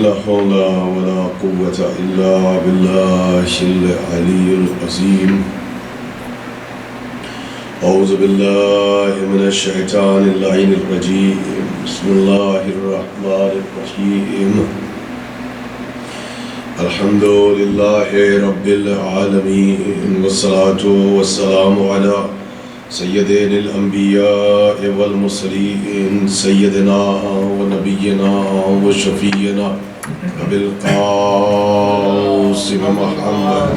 لا حول ولا قوة إلا بالله العلي العظيم. أعوذ بالله من الشيطان اللعين الرجيم. بسم الله الرحمن الرحيم. الحمد لله رب العالمين، والصلاة والسلام على سيدنا الأنبياء والمرسلين، سيدنا ونبينا وشفينا أبي القاسم محمد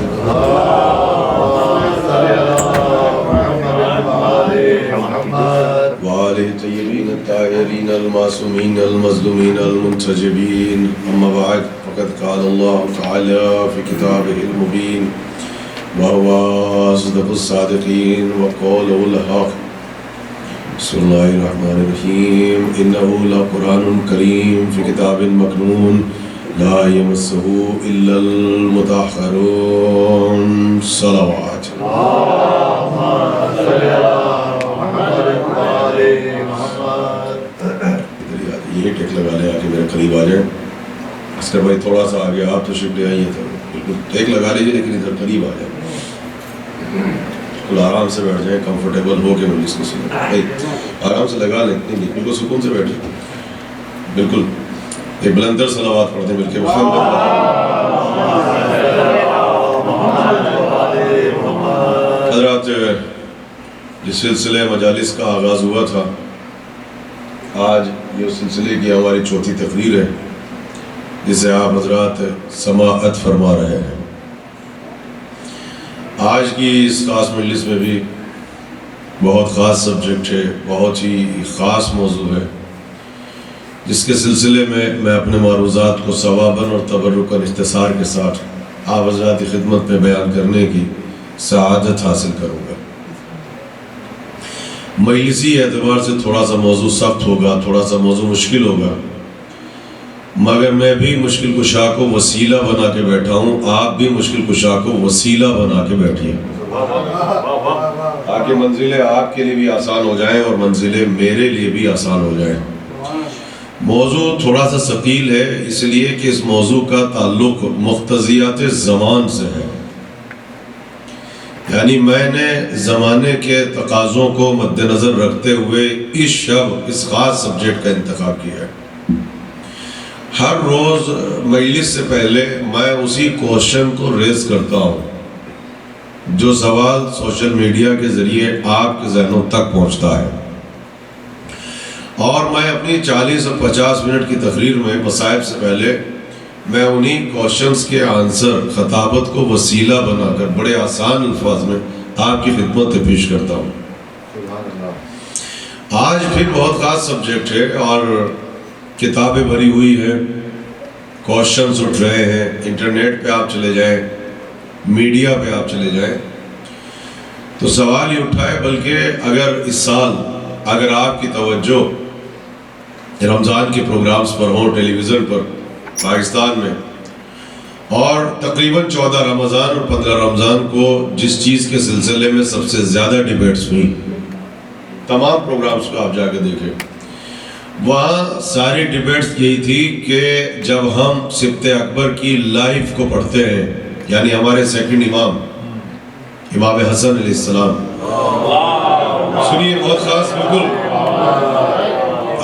وآله الطيبين الطاهرين المعصومين المظلومين المنتجبين. أما بعد، فقد قال الله تعالى في كتابه المبين وهو أصدق الصادقين وقوله الحق. بسم الله الرحمن الرحيم. إنه لقرآن كريم في كتاب مكنون لا يمسه إلا المطهرون. صلوات. یہ ٹیک لگا لیں، آ کے میرے قریب آ جائیں. اسکر بھائی تھوڑا سا آگے، آپ تو شپ لے آئیے تھا، بالکل ٹیک لگا لیجیے لیکن ادھر قریب آ جائیں. بالکل آرام سے بیٹھ جائیں، کمفرٹیبل ہو کے مجلس کو سنیں. آرام سے لگا لیں، نہیں بالکل سکون سے بیٹھ جائیں. بالکل ایک بلندر صلوات پڑھتے ہیں مل کے. حضرات، جس سلسلے مجالس کا آغاز ہوا تھا، آج یہ سلسلے کی ہماری چوتھی تقریر ہے جسے آپ حضرات سماعت فرما رہے ہیں. آج کی اس خاص مجلس میں بھی بہت خاص سبجیکٹ ہے، بہت ہی خاص موضوع ہے، جس کے سلسلے میں اپنے معروضات کو ثواباً اور تبرکاً اختصار کے ساتھ آپ حضرات کی خدمت میں بیان کرنے کی سعادت حاصل کروں گا. مجلسی اعتبار سے تھوڑا سا موضوع سخت ہوگا، تھوڑا سا موضوع مشکل ہوگا، مگر میں بھی مشکل کشا کو وسیلہ بنا کے بیٹھا ہوں. آپ بھی مشکل کشا کو وسیلہ بنا کے بیٹھیے تاکہ منزلیں آپ کے لیے بھی آسان ہو جائیں اور منزلیں میرے لیے بھی آسان ہو جائیں. موضوع تھوڑا سا ثقیل ہے، اس لیے کہ اس موضوع کا تعلق مقتضیات زمان سے ہے. یعنی میں نے زمانے کے تقاضوں کو مد نظر رکھتے ہوئے اس خاص سبجیکٹ کا انتخاب کیا ہے. ہر روز مجلس سے پہلے میں اسی کوشچن کو ریز کرتا ہوں جو سوال سوشل میڈیا کے ذریعے آپ کے ذہنوں تک پہنچتا ہے، اور میں اپنی 40 اور 50 منٹ کی تقریر میں مصائب سے پہلے میں انہی کوشچنز کے آنسر خطابت کو وسیلہ بنا کر بڑے آسان الفاظ میں آپ کی خدمت میں پیش کرتا ہوں. آج پھر بہت خاص سبجیکٹ ہے اور کتابیں بھری ہوئی ہیں، کوشچنز اٹھ رہے ہیں، انٹرنیٹ پہ آپ چلے جائیں، میڈیا پہ آپ چلے جائیں تو سوال ہی اٹھا ہے. بلکہ اگر اس سال اگر آپ کی توجہ رمضان کے پروگرامز پر ہوں ٹیلی ویژن پر پاکستان میں، اور تقریباً 14 رمضان اور 15 رمضان کو جس چیز کے سلسلے میں سب سے زیادہ ڈیبیٹس ہوئی، تمام پروگرامز کو آپ جا کے دیکھیں، وہاں ساری ڈیبیٹس یہی تھی کہ جب ہم سبت اکبر کی لائف کو پڑھتے ہیں، یعنی ہمارے سیکنڈ امام حسن علیہ السلام، سنیے بہت خاص، بالکل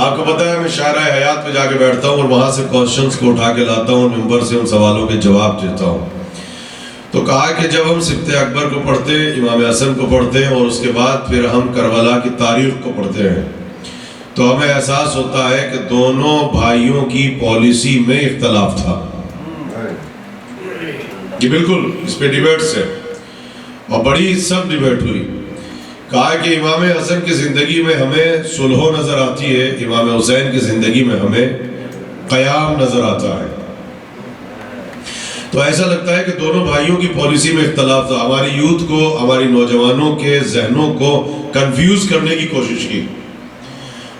آپ کو پتہ ہے میں شاعرہ حیات پہ جا کے بیٹھتا ہوں اور وہاں سے کوشچنز کو اٹھا کے لاتا ہوں، ممبر سے ان سوالوں کے جواب دیتا ہوں. تو کہا کہ جب ہم سبت اکبر کو پڑھتے ہیں، امام حسن کو پڑھتے ہیں، اور اس کے بعد پھر ہم کربلا کی تاریخ کو پڑھتے ہیں، تو ہمیں احساس ہوتا ہے کہ دونوں بھائیوں کی پالیسی میں اختلاف تھا. یہ بالکل اس پہ ڈیبیٹس ہے اور بڑی سخت ڈیبیٹ ہوئی. کہا کہ امام حسن کی زندگی میں ہمیں صلح نظر آتی ہے، امام حسین کی زندگی میں ہمیں قیام نظر آتا ہے. تو ایسا لگتا ہے کہ دونوں بھائیوں کی پالیسی میں اختلاف تھا. ہماری یوتھ کو، ہماری نوجوانوں کے ذہنوں کو کنفیوز کرنے کی کوشش کی،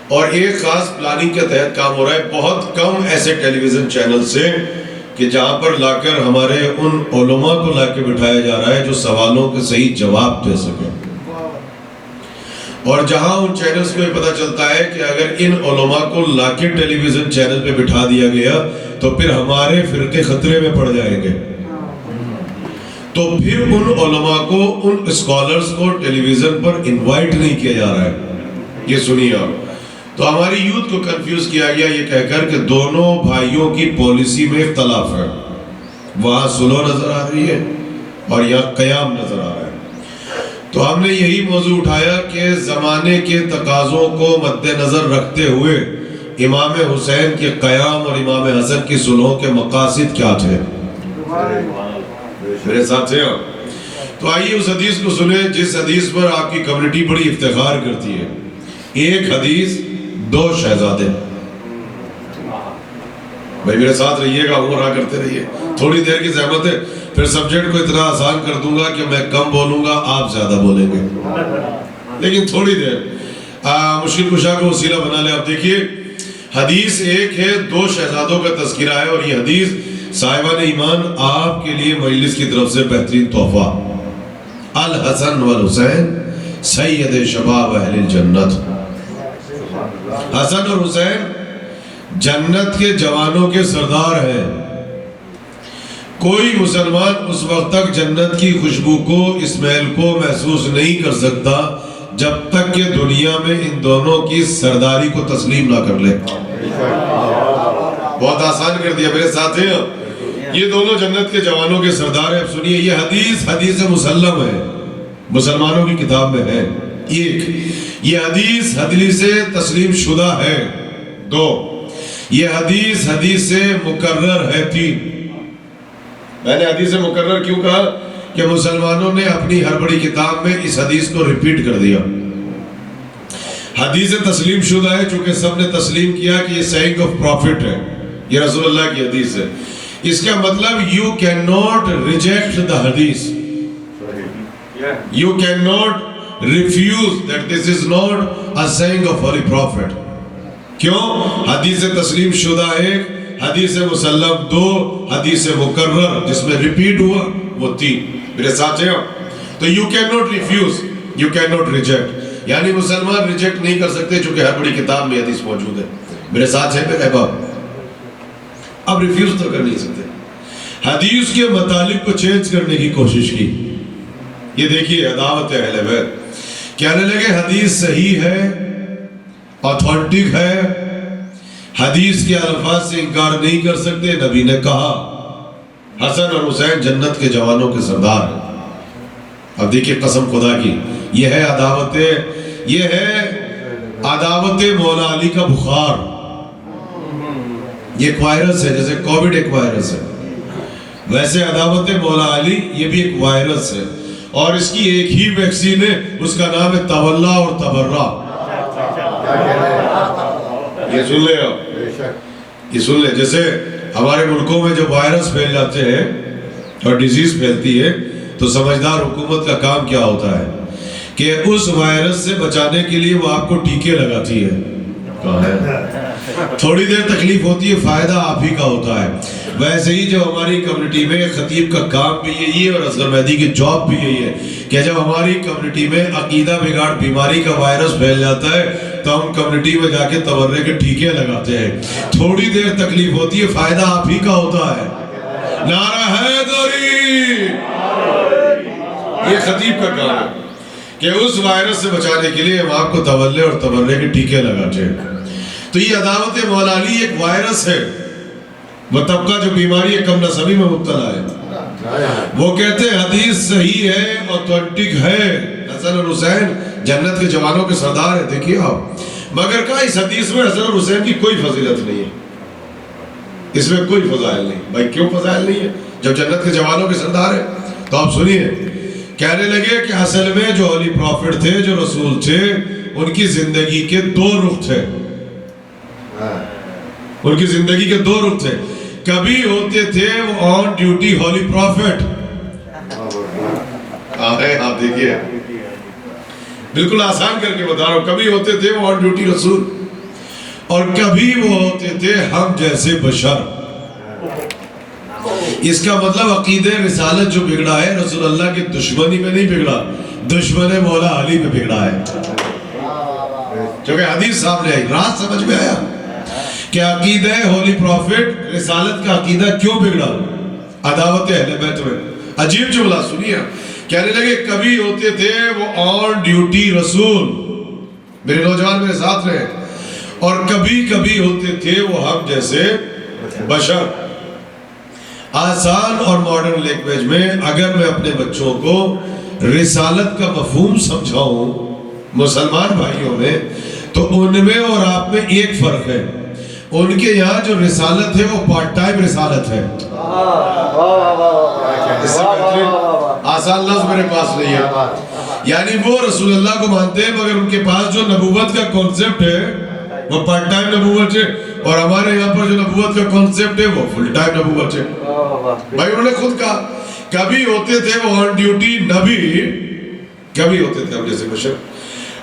اور ایک خاص پلاننگ کے تحت کام ہو رہا ہے. بہت کم ایسے ٹیلی ویژن چینل سے کہ جہاں پر لا کر ہمارے ان علماء کو لا کے بٹھایا جا رہا ہے جو سوالوں کے صحیح جواب دے سکیں. اور جہاں ان چینلز کو یہ پتہ چلتا ہے کہ اگر ان علماء کو لا کے ٹیلی ویژن چینل پہ بٹھا دیا گیا تو پھر ہمارے فرقے خطرے میں پڑ جائیں گے. تو پھر ان علماء کو, ان اسکالرز کو ٹیلی ویژن پر انوائٹ نہیں کیا جا رہا ہے. یہ سنیے آپ. تو ہماری یوتھ کو کنفیوز کیا گیا یہ کہہ کر کہ دونوں بھائیوں کی پالیسی میں اختلاف ہے. وہاں صلح نظر آ رہی ہے اور یہاں قیام نظر آ رہا ہے. تو ہم نے یہی موضوع اٹھایا کہ زمانے کے تقاضوں کو مد نظر رکھتے ہوئے امام حسین کے قیام اور امام حسن کی صلحوں کے مقاصد کیا تھے. میرے ساتھ ہیں آپ. تو آئیے اس حدیث کو سنیں جس حدیث پر آپ کی کمیونٹی بڑی افتخار کرتی ہے. ایک حدیث 2 شہزادے. بھائی میرے ساتھ رہیے گا, وہ رہا کرتے رہیے. تھوڑی دیر کی زحمت ہے, پھر سبجیکٹ کو اتنا آسان کر دوں گا کہ میں کم بولوں گا, آپ زیادہ بولیں گے, لیکن تھوڑی دیر مشکل کشا کو وسیلہ بنا لیں. آپ دیکھیے حدیث ایک ہے, 2 شہزادوں کا تذکرہ ہے, اور یہ حدیث صاحبان ایمان آپ کے لیے مجلس کی طرف سے بہترین تحفہ. الحسن والحسین سید شباب اہل الجنت. حسن اور حسین جنت کے جوانوں کے سردار ہیں. کوئی مسلمان اس وقت تک جنت کی خوشبو کو, اسمیل کو محسوس نہیں کر سکتا جب تک کہ دنیا میں ان دونوں کی سرداری کو تسلیم نہ کر لے. بہت آسان کر دیا میرے ساتھ ہیں. یہ دونوں جنت کے جوانوں کے سردار ہیں. اب سنیے, یہ حدیث مسلم ہے, مسلمانوں کی کتاب میں ہے. ایک, یہ حدیث تسلیم شدہ ہے. 2, یہ حدیث مکرر ہے. 3, میں نے حدیث مکرر کیوں کہا کہ مسلمانوں نے اپنی ہر بڑی کتاب میں اس حدیث کو ریپیٹ کر دیا. حدیث تسلیم شدہ ہے چونکہ سب نے تسلیم کیا کہ یہ سیئنگ آف پروفٹ ہے, یہ رسول اللہ کی حدیث ہے. اس کا مطلب you cannot reject the حدیث, you cannot refuse that this is not a saying of holy prophet. کیوں؟ حدیث تسلیم شدہ 1, حدیث مسلم 2, حدیث مکرر جس میں ریپیٹ ہوا وہ 3. میرے ساتھ ہیں. تو you cannot refuse, you cannot reject, یعنی مسلمان ریجیکٹ نہیں کر سکتے چونکہ ہر بڑی کتاب میں حدیث موجود ہے. میرے ساتھ ہیں میرے احباب. اب ریفیوز تو کر نہیں سکتے. حدیث کے مطالب کو چینج کرنے کی کوشش کی. یہ دیکھیے عداوت اہل بیت کہنے لگے حدیث صحیح ہے, آتھنٹک ہے, حدیث کے الفاظ سے انکار نہیں کر سکتے. نبی نے کہا حسن اور حسین جنت کے جوانوں کے سردار ہیں. اب دیکھیے قسم خدا کی, یہ ہے عداوت مولا علی کا بخار. یہ ایک وائرس ہے, جیسے کووڈ ایک وائرس ہے, ویسے عداوت مولا علی یہ بھی ایک وائرس ہے, اور اس کی ایک ہی ویکسین ہے, اس کا نام ہے تولا اور تبرہ. یہ سن لیں آپ, یہ سن لیں. جیسے ہمارے ملکوں میں جب وائرس پھیل جاتے ہیں اور ڈیزیز پھیلتی ہے تو سمجھدار حکومت کا کام کیا ہوتا ہے کہ اس وائرس سے بچانے کے لیے وہ آپ کو ٹیکے لگاتی ہے. تھوڑی دیر تکلیف ہوتی ہے, فائدہ آپ ہی کا ہوتا ہے. ویسے ہی جب ہماری کمیونٹی میں خطیب کا کام بھی یہی ہے اور اصغر مہدی کی جاب بھی یہی ہے کہ جب ہماری کمیونٹی میں عقیدہ بگاڑ بیماری کا وائرس پھیل جاتا ہے تو ہم کمیونٹی میں جا کے تبرے کے ٹیکے لگاتے ہیں. تھوڑی دیر تکلیف ہوتی ہے, فائدہ آپ ہی کا ہوتا ہے. نعرہ حیدری. یہ خطیب کا کام ہے کہ اس وائرس سے بچانے کے لیے ہم آپ کو تولے اور تبرے کے ٹیکے لگاتے ہیں. تو یہ عداوت مولا علی ایک وائرس ہے. وہ طبقہ جو بیماری کم نسبی میں مبتلا ہے, وہ کہتے ہیں حدیث صحیح ہے, آتھنٹک ہے, حسن اور حسین جنت کے جوانوں کے سردار ہیں. دیکھیے آپ, مگر کہا اس حدیث میں حسن اور حسین کی کوئی فضیلت نہیں ہے, اس میں کوئی فضائل نہیں. بھائی کیوں فضائل نہیں ہے جب جنت کے جوانوں کے سردار ہیں؟ تو آپ سنیے, کہنے لگے کہ اصل میں جو ہولی پروفٹ تھے, جو رسول تھے, ان کی زندگی کے 2 رخ تھے. ان کی زندگی کے 2 رخ تھے. کبھی ہوتے تھے وہ آن ڈیوٹی ہولی پروفٹ. آپ دیکھیے, بالکل آسان کر کے بتا رہا ہوں. کبھی ہوتے تھے وہ آن ڈیوٹی رسول, اور کبھی وہ ہوتے تھے ہم جیسے بشر. اس کا مطلب عقیدہ رسالت جو بگڑا ہے رسول اللہ کی دشمنی میں نہیں بگڑا, دشمن مولا علی میں بگڑا ہے. کیونکہ حدیث سامنے آئی, رات سمجھ میں آیا. کہ عقیدہ ہولی پروفٹ رسالت کا عقیدہ کیوں بگڑا؟ عداوت اہل بیت میں. عجیب جملہ سنیے. کہنے لگے کبھی ہوتے تھے وہ آن ڈیوٹی رسول، میرے نوجوان میرے ساتھ رہے، اور کبھی کبھی ہوتے تھے وہ ہم جیسے بشر. آسان اور ماڈرن لینگویج میں اگر میں اپنے بچوں کو رسالت کا مفہوم سمجھاؤں مسلمان بھائیوں میں، تو ان میں اور آپ میں ایک فرق ہے. ان کے یہاں جو رسالت ہے وہ پارٹ ٹائم رسالت ہے. اس سے بہترین آسان لفظ میرے پاس نہیں ہے. یعنی وہ رسول اللہ کو مانتے ہیں مگر ان کے پاس جو نبوت کا کانسیپٹ ہے وہ پارٹ ٹائم نبوت ہے، اور ہمارے یہاں پر جو نبوت کا کانسیپٹ ہے وہ فل ٹائم نبوت ہے. بھائی انہوں نے خود کہا کبھی ہوتے تھے وہ آن ڈیوٹی نبی، کبھی ہوتے تھے ہم جیسے بشر.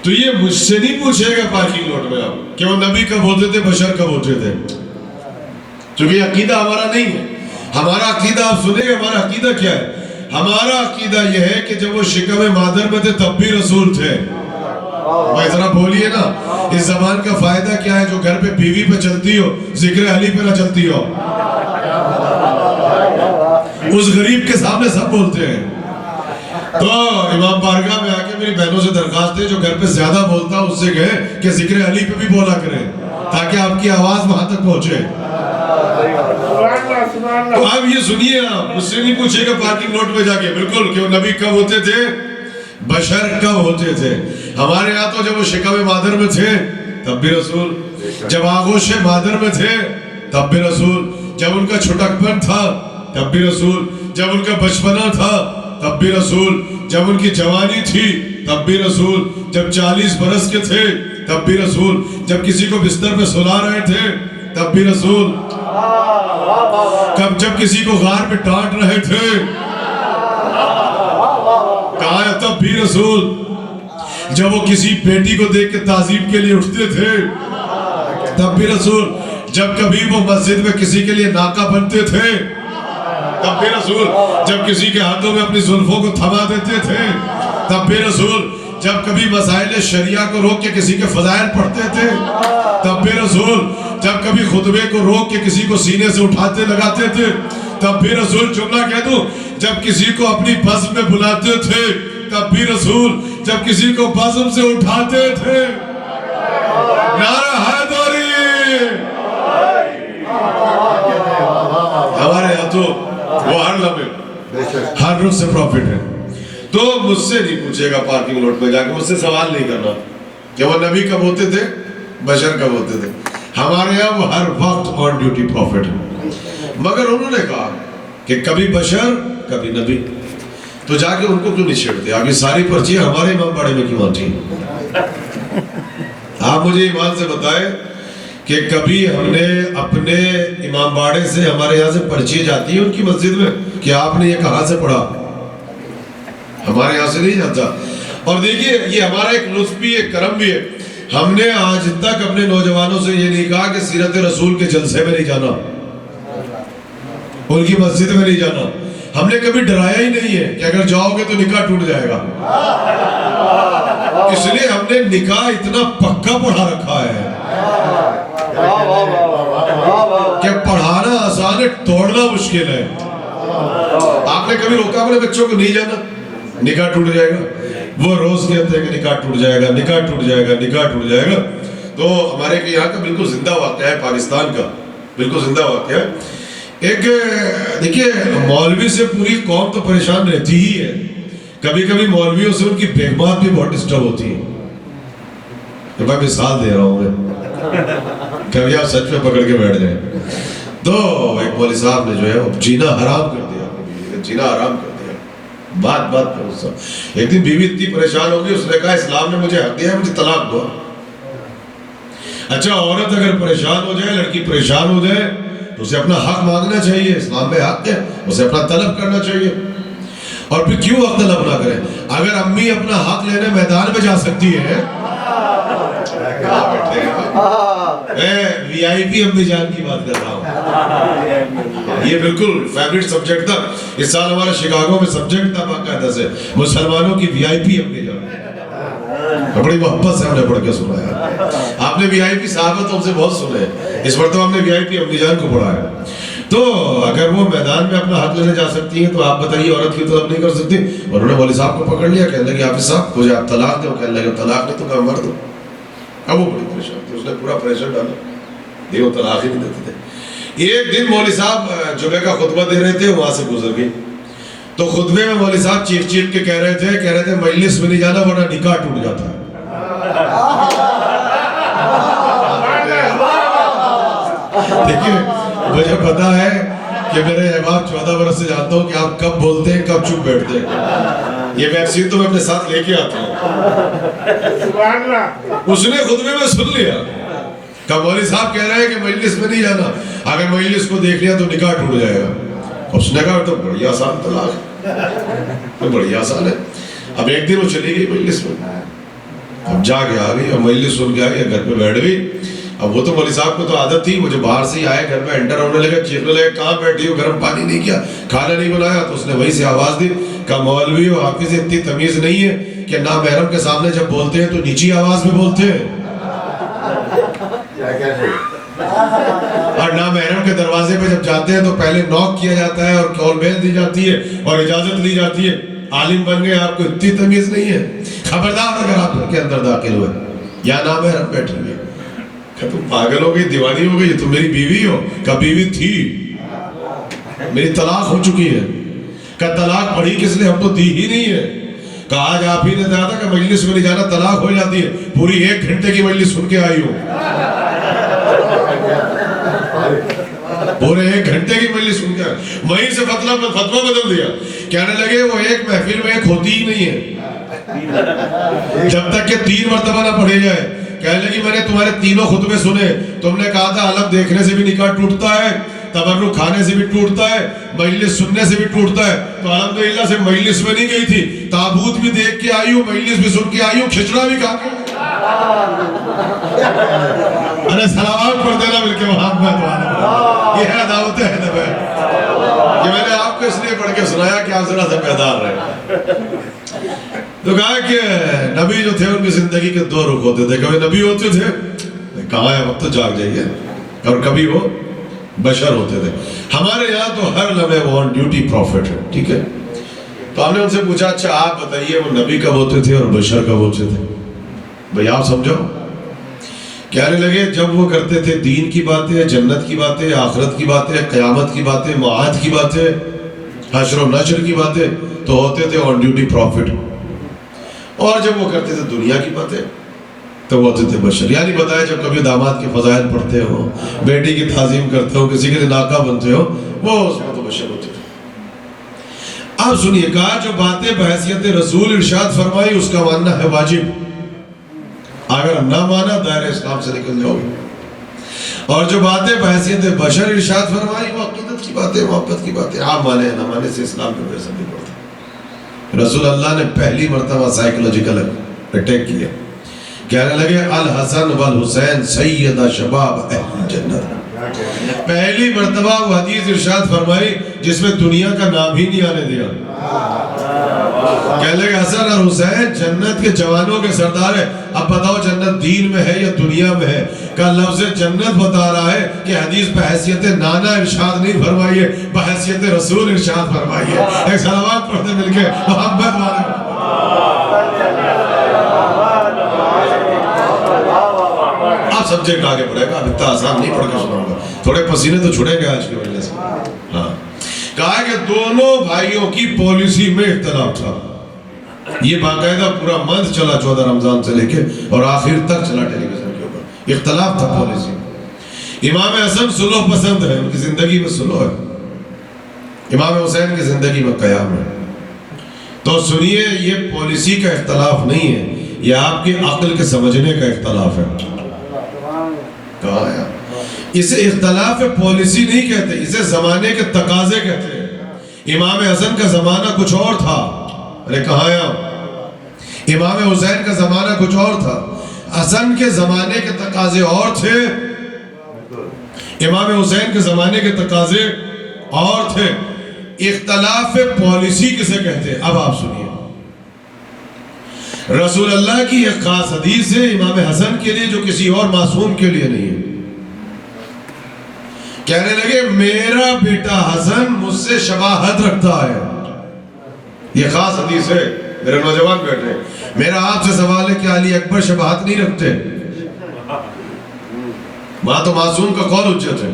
تو یہ مجھ سے نہیں پوچھے گا پارکنگ لاٹ میں آپ کہ وہ نبی کب ہوتے تھے بشر کب ہوتے تھے، چونکہ عقیدہ ہمارا نہیں ہے. ہمارا عقیدہ آپ سنیں گے ہمارا عقیدہ کیا ہے. ہمارا عقیدہ یہ ہے کہ جب وہ شکم مادر میں تھے تب بھی رسول تھے. بھائی ذرا بولیے نا، اس زبان کا فائدہ کیا ہے جو گھر پہ بیوی پہ چلتی ہو ذکر علی پہ نہ چلتی ہو. اس غریب کے سامنے سب بولتے ہیں. تو امام بارگاہ میں آ کے میری بہنوں سے درخواست ہے جو گھر پہ زیادہ بولتا اس سے کہے کہ ذکر علی پہ بھی بولا کریں تاکہ آپ کی آواز وہاں تک پہنچے. تو اب یہ سنیے، آپ مجھ سے نہیں پوچھے گا پارکنگ لاٹ میں جا کے بالکل کہ وہ نبی کب ہوتے تھے بشر کب ہوتے تھے. ہمارے یہاں تو جب وہ شکم مادر میں تھے تب بھی رسول، جب آغوش مادر میں تھے تب بھی رسول، جب ان کا چھٹکپن تھا تب بھی رسول، جب ان کا بچپنا تھا تب بھی رسول، جب ان کی جوانی تھی تب بھی رسول، جب 40 برس کے تھے تب بھی رسول، جب کسی کو بستر پہ سلا رہے تھے تب بھی رسول، جب کسی کو غار پہ ڈانٹ رہے تھے کہا ہے تب بھی رسول، جب وہ کسی بیٹی کو دیکھ کے تعظیم کے لیے اٹھتے تھے تب بھی رسول، جب کبھی وہ مسجد میں کسی کے لیے ناکہ بنتے تھے تب بھی رسول، جب کسی کے ہاتھوں میں اپنی زلفوں کو تھما دیتے تھے تب بھی رسول، جب کبھی مسائل شریعہ کو روک کے کسی کے فضائل پڑھتے تھے تب بھی رسول، جب کبھی خطبے کو روک کے کسی کو سینے سے اٹھاتے لگاتے تھے تب بھی رسول. جملہ کہہ دوں، جب کسی کو اپنی بزم میں بلاتے تھے تب بھی رسول، جب کسی کو بزم سے اٹھاتے تھے. نعرہ حیدری. ہمارے یہاں تو وہ ہر لمحے ہر روز سے پروفٹ ہے. تو مجھ سے نہیں پوچھے گا پارکنگ لاٹ میں جا کے، مجھ سے سوال نہیں کرنا کہ وہ نبی کب ہوتے تھے بشر کب ہوتے تھے. ہمارے یہاں وہ ہر وقت آن ڈیوٹی پروفٹ ہے. مگر انہوں نے کہا کہ کبھی بشر کبھی نبی. تو جا کے ان کو کیوں نہیں چھیڑتے؟ آگے ساری پرچیاں ہمارے امام باڑے میں کیوں آتی ہیں؟ آپ مجھے ایمان سے بتائیں کہ کبھی ہم نے اپنے امام باڑے سے ہمارے یہاں سے پرچی جاتی ہیں ان کی مسجد میں کہ آپ نے یہ کہاں سے پڑھا؟ ہمارے یہاں سے نہیں جاتا. اور دیکھیے یہ ہمارا ایک لطف بھی ہے، کرم بھی ہے. ہم نے آج تک اپنے نوجوانوں سے یہ نہیں کہا کہ سیرت رسول کے جلسے میں نہیں جانا، ان کی مسجد میں نہیں جانا. ہم نے کبھی ڈرایا ہی نہیں ہے کہ اگر جاؤ گے تو نکاح ٹوٹ جائے گا. اس لیے ہم نے نکاح اتنا پکا پڑھا رکھا ہے کہ پڑھانا آسان ہے، توڑنا مشکل ہے. آپ نے کبھی روکا اپنے بچوں کو نہیں جانا؟ نکاح ٹوٹ جائے گا. وہ روز کہتے ہیں کہ نکاح ٹوٹ جائے گا، نکاح ٹوٹ جائے گا، نکاح ٹوٹ جائے گا. تو ہمارے یہاں کا بالکل زندہ واقعہ ہے، پاکستان کا بالکل زندہ واقعہ ہے. ایک دیکھیے مولوی سے پوری قوم تو پریشان رہتی ہی ہے، کبھی کبھی مولویوں سے ان کی بیگمات بھی بہت ڈسٹرب ہوتی ہیں. میں مثال دے رہا ہوں میں، کبھی آپ سچ میں پکڑ کے بیٹھ جائیں. تو ایک مولوی صاحب نے جو ہے جینا حرام کر دیا، جینا حرام کر دیا. بات پر غصہ. ایک دن بیوی اتنی پریشان ہوگی، اس نے کہا اسلام نے مجھے حق دیا، مجھے طلاق دو. اچھا عورت اگر پریشان ہو جائے، لڑکی پریشان ہو جائے تو اسے اپنا حق مانگنا چاہیے، اسلام میں حق ہے، اسے اپنا طلب کرنا چاہیے. اور پھر کیوں حق طلب نہ کریں؟ اگر امی اپنا حق لینے میدان میں جا سکتی ہے، وی آئی پی امی جان کی بات کر رہا ہوں، یہ بالکل فیوریٹ سبجیکٹ تھا اس سال ہمارا شکاگو میں سبجیکٹ تھا باقاعدہ سے، مسلمانوں کی وی آئی پی امی جان. بڑی محبت سے ہم نے پڑھ کے سنا ہے. آپ نے وی آئی پی صحابہ تو ہم سے بہت سنے ہیں، اس مرتبہ ہم نے VIP امی جان کو پڑھایا. تو اگر وہ میدان میں اپنا حق لینے جا سکتی ہیں تو آپ بتائیے عورت کی طلب نہیں کر سکتی. اور انہوں نے مولوی صاحب کو پکڑ لیا, کہنے لگے حافظ صاحب مجھے آپ طلاق دیں. کہنے لگے طلاق نہیں تو کہا مر دو. اب وہ بڑی پریشان تھی, اس نے پورا پریشر ڈالا, دیکھو طلاق ہی نہیں دیتے تھے. ایک دن مولوی صاحب جمعے کا خطبہ دے رہے تھے, وہاں سے گزر گئی. تو خطبے میں مولوی صاحب چیخ چیخ کے کہہ رہے تھے مجلس میں نہیں جانا ورنہ نکاح ٹوٹ جاتا ہے. دیکھیے مجھے پتا ہے کہ میرے احباب 14 برس سے جانتا ہوں کہ آپ کب بولتے ہیں کب چپ بیٹھتے ہیں. یہ ویکسین تو میں اپنے ساتھ لے کے آتا ہوں. اس نے خطبے میں سن لیا کہ مولوی صاحب کہہ رہے ہیں کہ مجلس میں نہیں جانا, اگر مجلس کو دیکھ لیا تو نکاح ٹوٹ جائے گا. اس نے کہا تو بڑی آسان طلاق ہے, تو بڑی آسان ہے. اب ایک دن وہ چلی گئی مجلس میں, اب جا کے آ گئی, اب مجلس سن کے آ گئی, گھر پہ بیٹھ گئی. اب وہ تو مولوی صاحب کو تو عادت تھی, وہ جو باہر سے ہی آئے گھر پہ انٹر ہونے لگے, چیخنے لگے کہاں بیٹھی ہو, گرم پانی نہیں کیا, کھانا نہیں بنایا. تو اس نے وہیں سے آواز دی کہ مولوی ہو, آپ کی سے اتنی تمیز نہیں ہے کہ نامحرم کے سامنے جب بولتے ہیں تو نیچی آواز میں بولتے ہیں, اور نامحرم کے دروازے پہ جب جاتے ہیں تو پہلے نوک کیا جاتا ہے اور کال بیل دی جاتی ہے اور اجازت لی جاتی ہے. عالم بن گئے, آپ کو اتنی تمیز نہیں ہے. خبردار اگر آپ گھر کے اندر داخل ہوئے یا نامحرم بیٹھے ہوئے, کہ تم پاگل ہو گئی, دیوانی ہو گئی, تم میری بیوی ہو. کہ بیوی تھی, میری طلاق ہو چکی ہے. کہ طلاق پڑھی کس نے, ہم تو دی ہی نہیں ہے. کہ آج آپ ہی نے کہا تھا کہ مجلس میں نہیں جانا, طلاق ہو جاتی ہے. پوری 1 گھنٹے کی مجلس سن کے آئی ہوں, پورے 1 گھنٹے کی مجلس سن کے آئی. وہیں سے فتویٰ بدل دیا. کہنے لگے وہ ایک محفل میں ایک ہوتی ہی نہیں ہے جب تک کہ 3 مرتبہ نہ پڑھے جائے. کہنے لگی میں نے تمہارے 3 خطبے سنے, تم نے کہا تھا علم دیکھنے سے بھی نکاح ٹوٹتا ہے, تبرک کھانے سے بھی ٹوٹتا ہے, مجلس سننے سے بھی ٹوٹتا ہے. تو الحمدللہ سے مجلس میں نہیں گئی تھی, تابوت بھی دیکھ کے آئی ہوں, مجلس بھی سن کے آئی ہوں, کھچڑا بھی کھا کے. ارے سلامات پڑھ دینا مل کے محمد والا, یہ ہے دعوت ہے. یہ میں نے آپ کو اس لیے پڑھ کے سنایا کہ آپ ذرا سے بیدار رہے. تو کہا کہ نبی جو تھے ان کی زندگی کے 2 رخ ہوتے تھے. کبھی نبی ہوتے تھے, کہاں ہے وقت تو جاگ جائیے, اور کبھی وہ بشر ہوتے تھے. ہمارے یہاں تو ہر لمحے وہ آن ڈیوٹی پروفٹ ہے, ٹھیک ہے. تو ہم نے ان سے پوچھا اچھا آپ بتائیے وہ نبی کب ہوتے تھے اور بشر کب ہوتے تھے, بھئی آپ سمجھو. کہنے لگے جب وہ کرتے تھے دین کی باتیں, جنت کی باتیں, آخرت کی باتیں, قیامت کی باتیں, معاد کی باتیں, حشر و نشر کی باتیں, تو ہوتے تھے آن ڈیوٹی پروفٹ. اور جب وہ کرتے تھے دنیا کی باتیں تو وہ ہوتے تھے بشر. یعنی بتائے جب کبھی داماد کے فضائل پڑھتے ہو, بیٹی کی تعظیم کرتے ہو, کسی کے لیے ناکہ بنتے ہو, وہ اس میں تو بشر ہوتے تھے. آپ سنیے, کہا جو باتیں بحیثیت رسول ارشاد فرمائی اس کا ماننا ہے واجب, اگر نہ مانا دائرہ اسلام سے نکل جاؤ گے. اور جو باتیں بحیثیت بشر ارشاد فرمائی وہ عقیدت کی باتیں, محبت کی باتیں, آپ مانے نہ مانے سے اسلام پہ پیسہ نہیں پڑتا. رسول اللہ نے پہلی مرتبہ سائیکولوجیکل اٹیک کیا. کہنے لگے الحسن والحسین سیدہ شباب اہل جنت. پہلی مرتبہ وہ حدیث ارشاد فرمائی جس میں دنیا کا نام ہی نہیں آنے دیا. کہنے لگے حسن اور حسین جنت کے جوانوں کے سردار ہے. اب بتاؤ جنت دین میں ہے یا دنیا میں ہے؟ کہ لفظ جنت بتا رہا ہے کہ حدیث بحیثیت نانا ارشاد نہیں فرمائی ہے, بحیثیت رسول ارشاد فرمائی ہے. ایک صلوات پڑھتے مل کے محمد والے. آپ سبجیکٹ آگے پڑھے گا, اب اتنا آسان نہیں پڑھ کے سناؤں گا, تھوڑے پسینے تو چھڑیں گے آج کی وجہ سے. ہاں, کہا کہ دونوں بھائیوں کی پالیسی میں اختلاف تھا. یہ باقاعدہ پورا منتھ چلا 14 رمضان سے لے کے اور آخر تک چلا ٹیلی ویژن کے اوپر, اختلاف تھا پالیسی. امام حسن سلوح پسند ہے, ان کی زندگی میں سلوح ہے. امام حسین کی زندگی میں قیام ہے. تو سنیے, یہ پالیسی کا اختلاف نہیں ہے, یہ آپ کی عقل کے سمجھنے کا اختلاف ہے. کہاں ہے اسے اختلاف پالیسی نہیں کہتے, اسے زمانے کے تقاضے کہتے ہیں. امام حسن کا زمانہ کچھ اور تھا, ارے کہاں ہے آپ؟ امام حسین کا زمانہ کچھ اور تھا, حسن کے زمانے کے تقاضے اور تھے, امام حسین کے زمانے کے تقاضے اور تھے. اختلاف پالیسی کسے کہتے ہیں؟ اب آپ سنیے, رسول اللہ کی ایک خاص حدیث ہے امام حسن کے لیے جو کسی اور معصوم کے لیے نہیں ہے. کہنے لگے میرا بیٹا حسن مجھ سے شباہت رکھتا ہے. یہ خاص حدیث ہے. میرے نوجوان بیٹھے ہیں, میرا آپ سے سوال ہے کہ علی اکبر شباہت نہیں رکھتے؟ وہاں تو معصوم کا قول حجت ہے.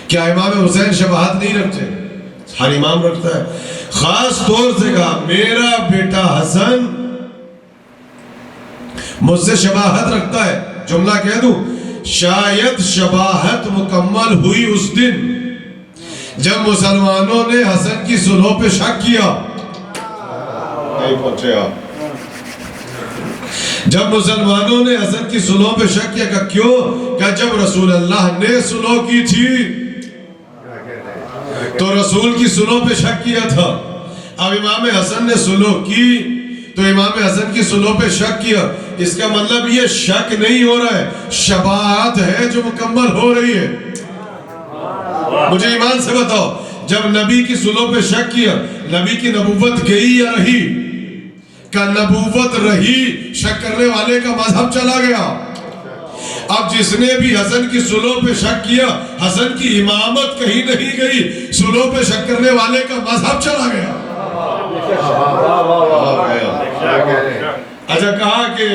کیا امام حسین شباہت نہیں رکھتے؟ ہر امام رکھتا ہے. خاص طور سے کہا میرا بیٹا حسن مجھ سے شباہت رکھتا ہے. جملہ کہہ دوں, شاید شباہت مکمل ہوئی اس دن جب مسلمانوں نے حسن کی صلح پہ شک کیا. نہیں پہنچے آپ. جب مسلمانوں نے حسن کی صلح پہ شک کیا کہ کیوں؟ کہ جب رسول اللہ نے صلح کی تھی تو رسول کی صلح پہ شک کیا تھا. اب امام حسن نے صلح کی تو امام حسن کی صلح پہ شک کیا. اس کا مطلب یہ شک نہیں ہو رہا ہے, شباہت ہے جو مکمل ہو رہی ہے. مجھے ایمان سے بتاؤ, جب نبی کی صلح پہ شک کیا, نبی کی نبوت گئی یا رہی؟ کہ نبوت رہی, شک کرنے والے کا مذہب چلا گیا. اب جس نے بھی حسن کی صلح پہ شک کیا, حسن کی امامت کہیں نہیں گئی, صلح پہ شک کرنے والے کا مذہب چلا گیا. اچھا کہا کہ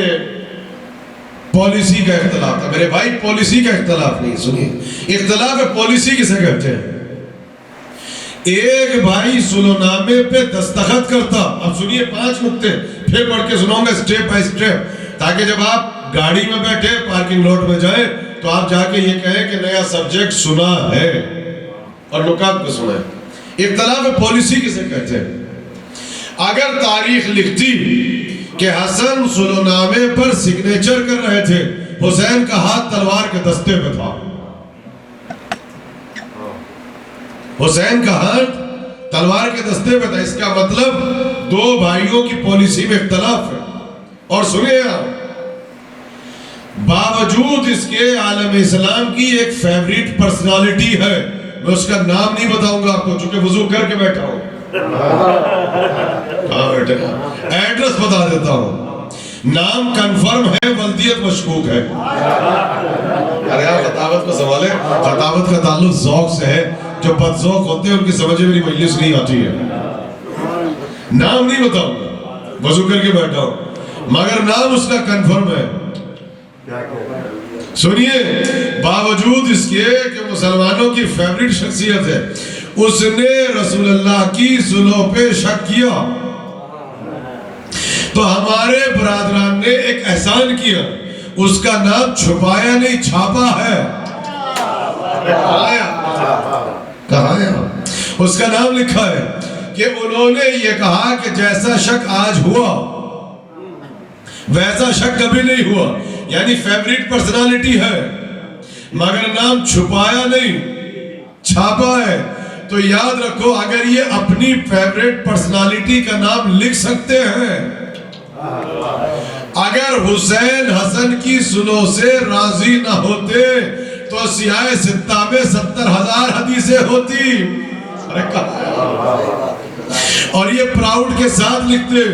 پالیسی کا اختلاف تھا. میرے بھائی پالیسی کا اختلاف نہیں, سنیے, اختلاف پالیسی کسے کہتے ہیں؟ ایک بھائی صلح نامے پہ دستخط کرتا. اب سنیے 5 نقطے, پھر پڑھ کے سناؤں گا سٹیپ بائی سٹیپ, تاکہ جب آپ گاڑی میں بیٹھے پارکنگ لاٹ میں جائیں تو آپ جا کے یہ کہیں کہ نیا سبجیکٹ سنا ہے اور نکات پہ سنا ہے. اختلاف پالیسی کسے کہتے ہیں؟ اگر تاریخ لکھتی کہ حسن صلح نامے پر سگنیچر کر رہے تھے, حسین کا ہاتھ تلوار کے دستے پہ تھا. حسین کا ہاتھ تلوار کے دستے پہ تھا, اس کا مطلب 2 بھائیوں کی پالیسی میں اختلاف ہے. اور سنیں آپ, باوجود اس کے عالم اسلام کی ایک فیوریٹ پرسنالٹی ہے, میں اس کا نام نہیں بتاؤں گا آپ کو چونکہ وضو کر کے بیٹھا ہوں. ایڈریس بتا دیتا ہوں, نام کنفرم ہے, ولدیت مشکوک ہے. ارے آپ خطابت کو سنبھالیں, خطابت کا تعلق ذوق سے ہے. جو بد ذوق ہوتے ہیں ان کی سمجھے میری مجلس نہیں آتی ہے. نام نہیں بتاؤں گا, وضو کر کے بیٹھا ہوں, مگر نام اس کا کنفرم ہے. سنیے, باوجود اس کے کہ مسلمانوں کی فیوریٹ شخصیت ہے, اس نے رسول اللہ کی صلح پہ شک کیا. تو ہمارے برادران نے ایک احسان کیا, اس کا نام چھپایا نہیں, چھاپا ہے. کہاں ہے؟ اس کا نام لکھا ہے کہ انہوں نے یہ کہا کہ جیسا شک آج ہوا ویسا شک کبھی نہیں ہوا. یعنی فیوریٹ پرسنالٹی ہے مگر نام چھپایا نہیں, چھاپا ہے. تو یاد رکھو, اگر یہ اپنی فیوریٹ پرسنالٹی کا نام لکھ سکتے ہیں, اگر حسین حسن کی صلح سے راضی نہ ہوتے تو سیاہ ستہ میں 70,000 حدیثیں ہوتی. اور یہ پراؤڈ کے ساتھ لکھتے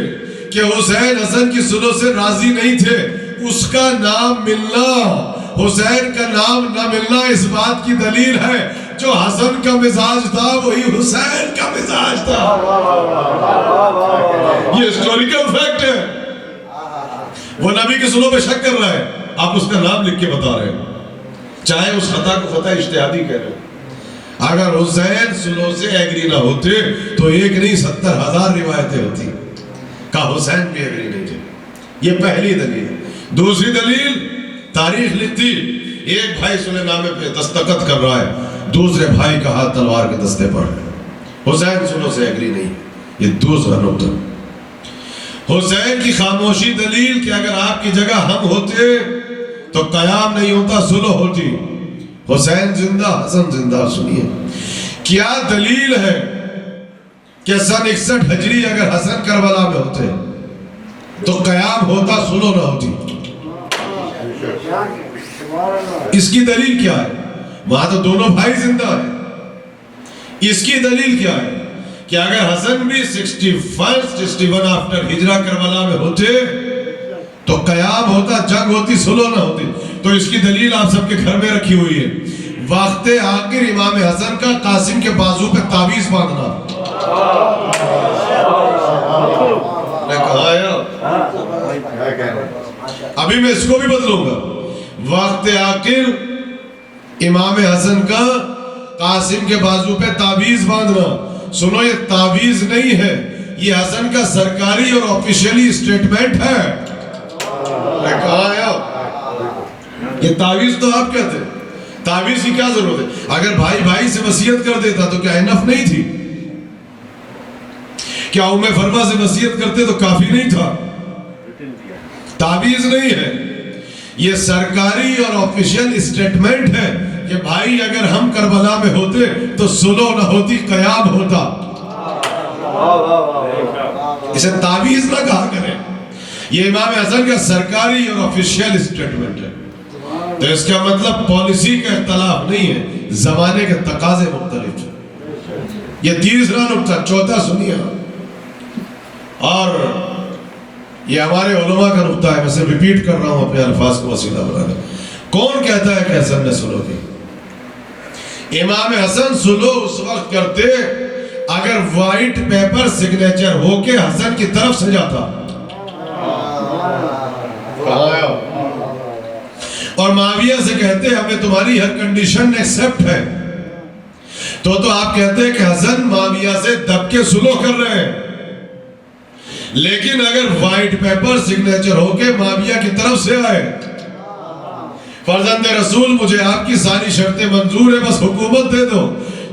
کہ حسین حسن کی صلح سے راضی نہیں تھے. اس کا نام ملنا, حسین کا نام نہ ملنا اس بات کی دلیل ہے جو حسن کا مزاج تھا وہی حسین کا مزاج تھا. یہ ہسٹوریکل فیکٹ ہے. وہ نبی کی صلح پہ شک کر رہا ہے, آپ اس کا نام لکھ کے بتا رہے ہیں, چاہے اس خطا کو خطا اجتہادی کہہ رہے ہیں. اگر حسین صلح سے ایگری نہ ہوتے تو ایک نہیں 70,000 روایتیں ہوتی کہ حسین بھی ایگری نہیں تھے. یہ پہلی دلیل. دوسری دلیل, تاریخ لکھتی ایک بھائی صلح نامے پہ دستخط کر رہا ہے, دوسرے بھائی کا ہاتھ تلوار کے دستے پر ہے. حسین صلح سے ایگری نہیں. یہ دوسرا نقطہ. حسین کی خاموشی دلیل کہ اگر آپ کی جگہ ہم ہوتے تو قیام نہیں ہوتا, صلح ہوتی. حسین زندہ, حسن زندہ. سنیے کیا دلیل ہے کہ سن 61 ہجری اگر حسن کربلا میں ہوتے تو قیام ہوتا, صلح نہ ہوتی. اس کی دلیل کیا ہے؟ وہاں تو دونوں بھائی زندہ ہیں. اس کی دلیل کیا ہے کہ اگر حسن بھی 61 آفٹر ہجرہ کربلا میں ہوتے تو قیام ہوتا, جنگ ہوتی, صلح نہ ہوتی. تو اس کی دلیل آپ سب کے گھر میں رکھی ہوئی ہے. وقت آخر امام حسن کا قاسم کے بازو پہ تعویذ باندھنا. میں کہا ابھی میں اس کو بھی بدلوں گا. وقت آخر امام حسن کا قاسم کے بازو پہ تعویذ باندھنا. سنو یہ تعویذ نہیں ہے, یہ حسن کا سرکاری اور آفیشیلی اسٹیٹمنٹ ہے. میں کہا یہ تعویذ تو آپ کہتے ہیں, تعویذ کی کیا ضرورت ہے؟ اگر بھائی بھائی سے وصیت کر دیتا تو کیا انف نہیں تھی؟ کیا ام فرما سے وصیت کرتے تو کافی نہیں تھا؟ تعویذ نہیں ہے, یہ سرکاری اور آفیشیل اسٹیٹمنٹ ہے کہ بھائی اگر ہم کربلا میں ہوتے تو صلح نہ ہوتی, قیام ہوتا. اسے تعویذ نہ کہا کریں, یہ امام حسن کا سرکاری اور آفیشیل اسٹیٹمنٹ ہے. تو اس کا مطلب پالیسی کا اختلاف نہیں ہے, زمانے کے تقاضے مختلف ہیں. یہ تیسرا نقطہ. چوتھا سنیے, اور یہ ہمارے علماء کا نقطہ ہے, میں سے ریپیٹ کر رہا ہوں اپنے الفاظ کو وسیلہ بنانے. کون کہتا ہے کہ حسن نے صلح کی؟ امام حسن صلح اس وقت کرتے اگر وائٹ پیپر سگنیچر ہو کے حسن کی طرف سے جاتا اور معاویہ سے کہتے ہمیں تمہاری ہر کنڈیشن ایکسپٹ ہے, تو آپ کہتے ہیں کہ حسن معاویہ سے دب کے صلح کر رہے ہیں. لیکن اگر وائٹ پیپر سگنیچر ہو کے معاویہ کی طرف سے آئے, فرزند رسول مجھے آپ کی ساری شرطیں منظور ہے, بس حکومت دے دو,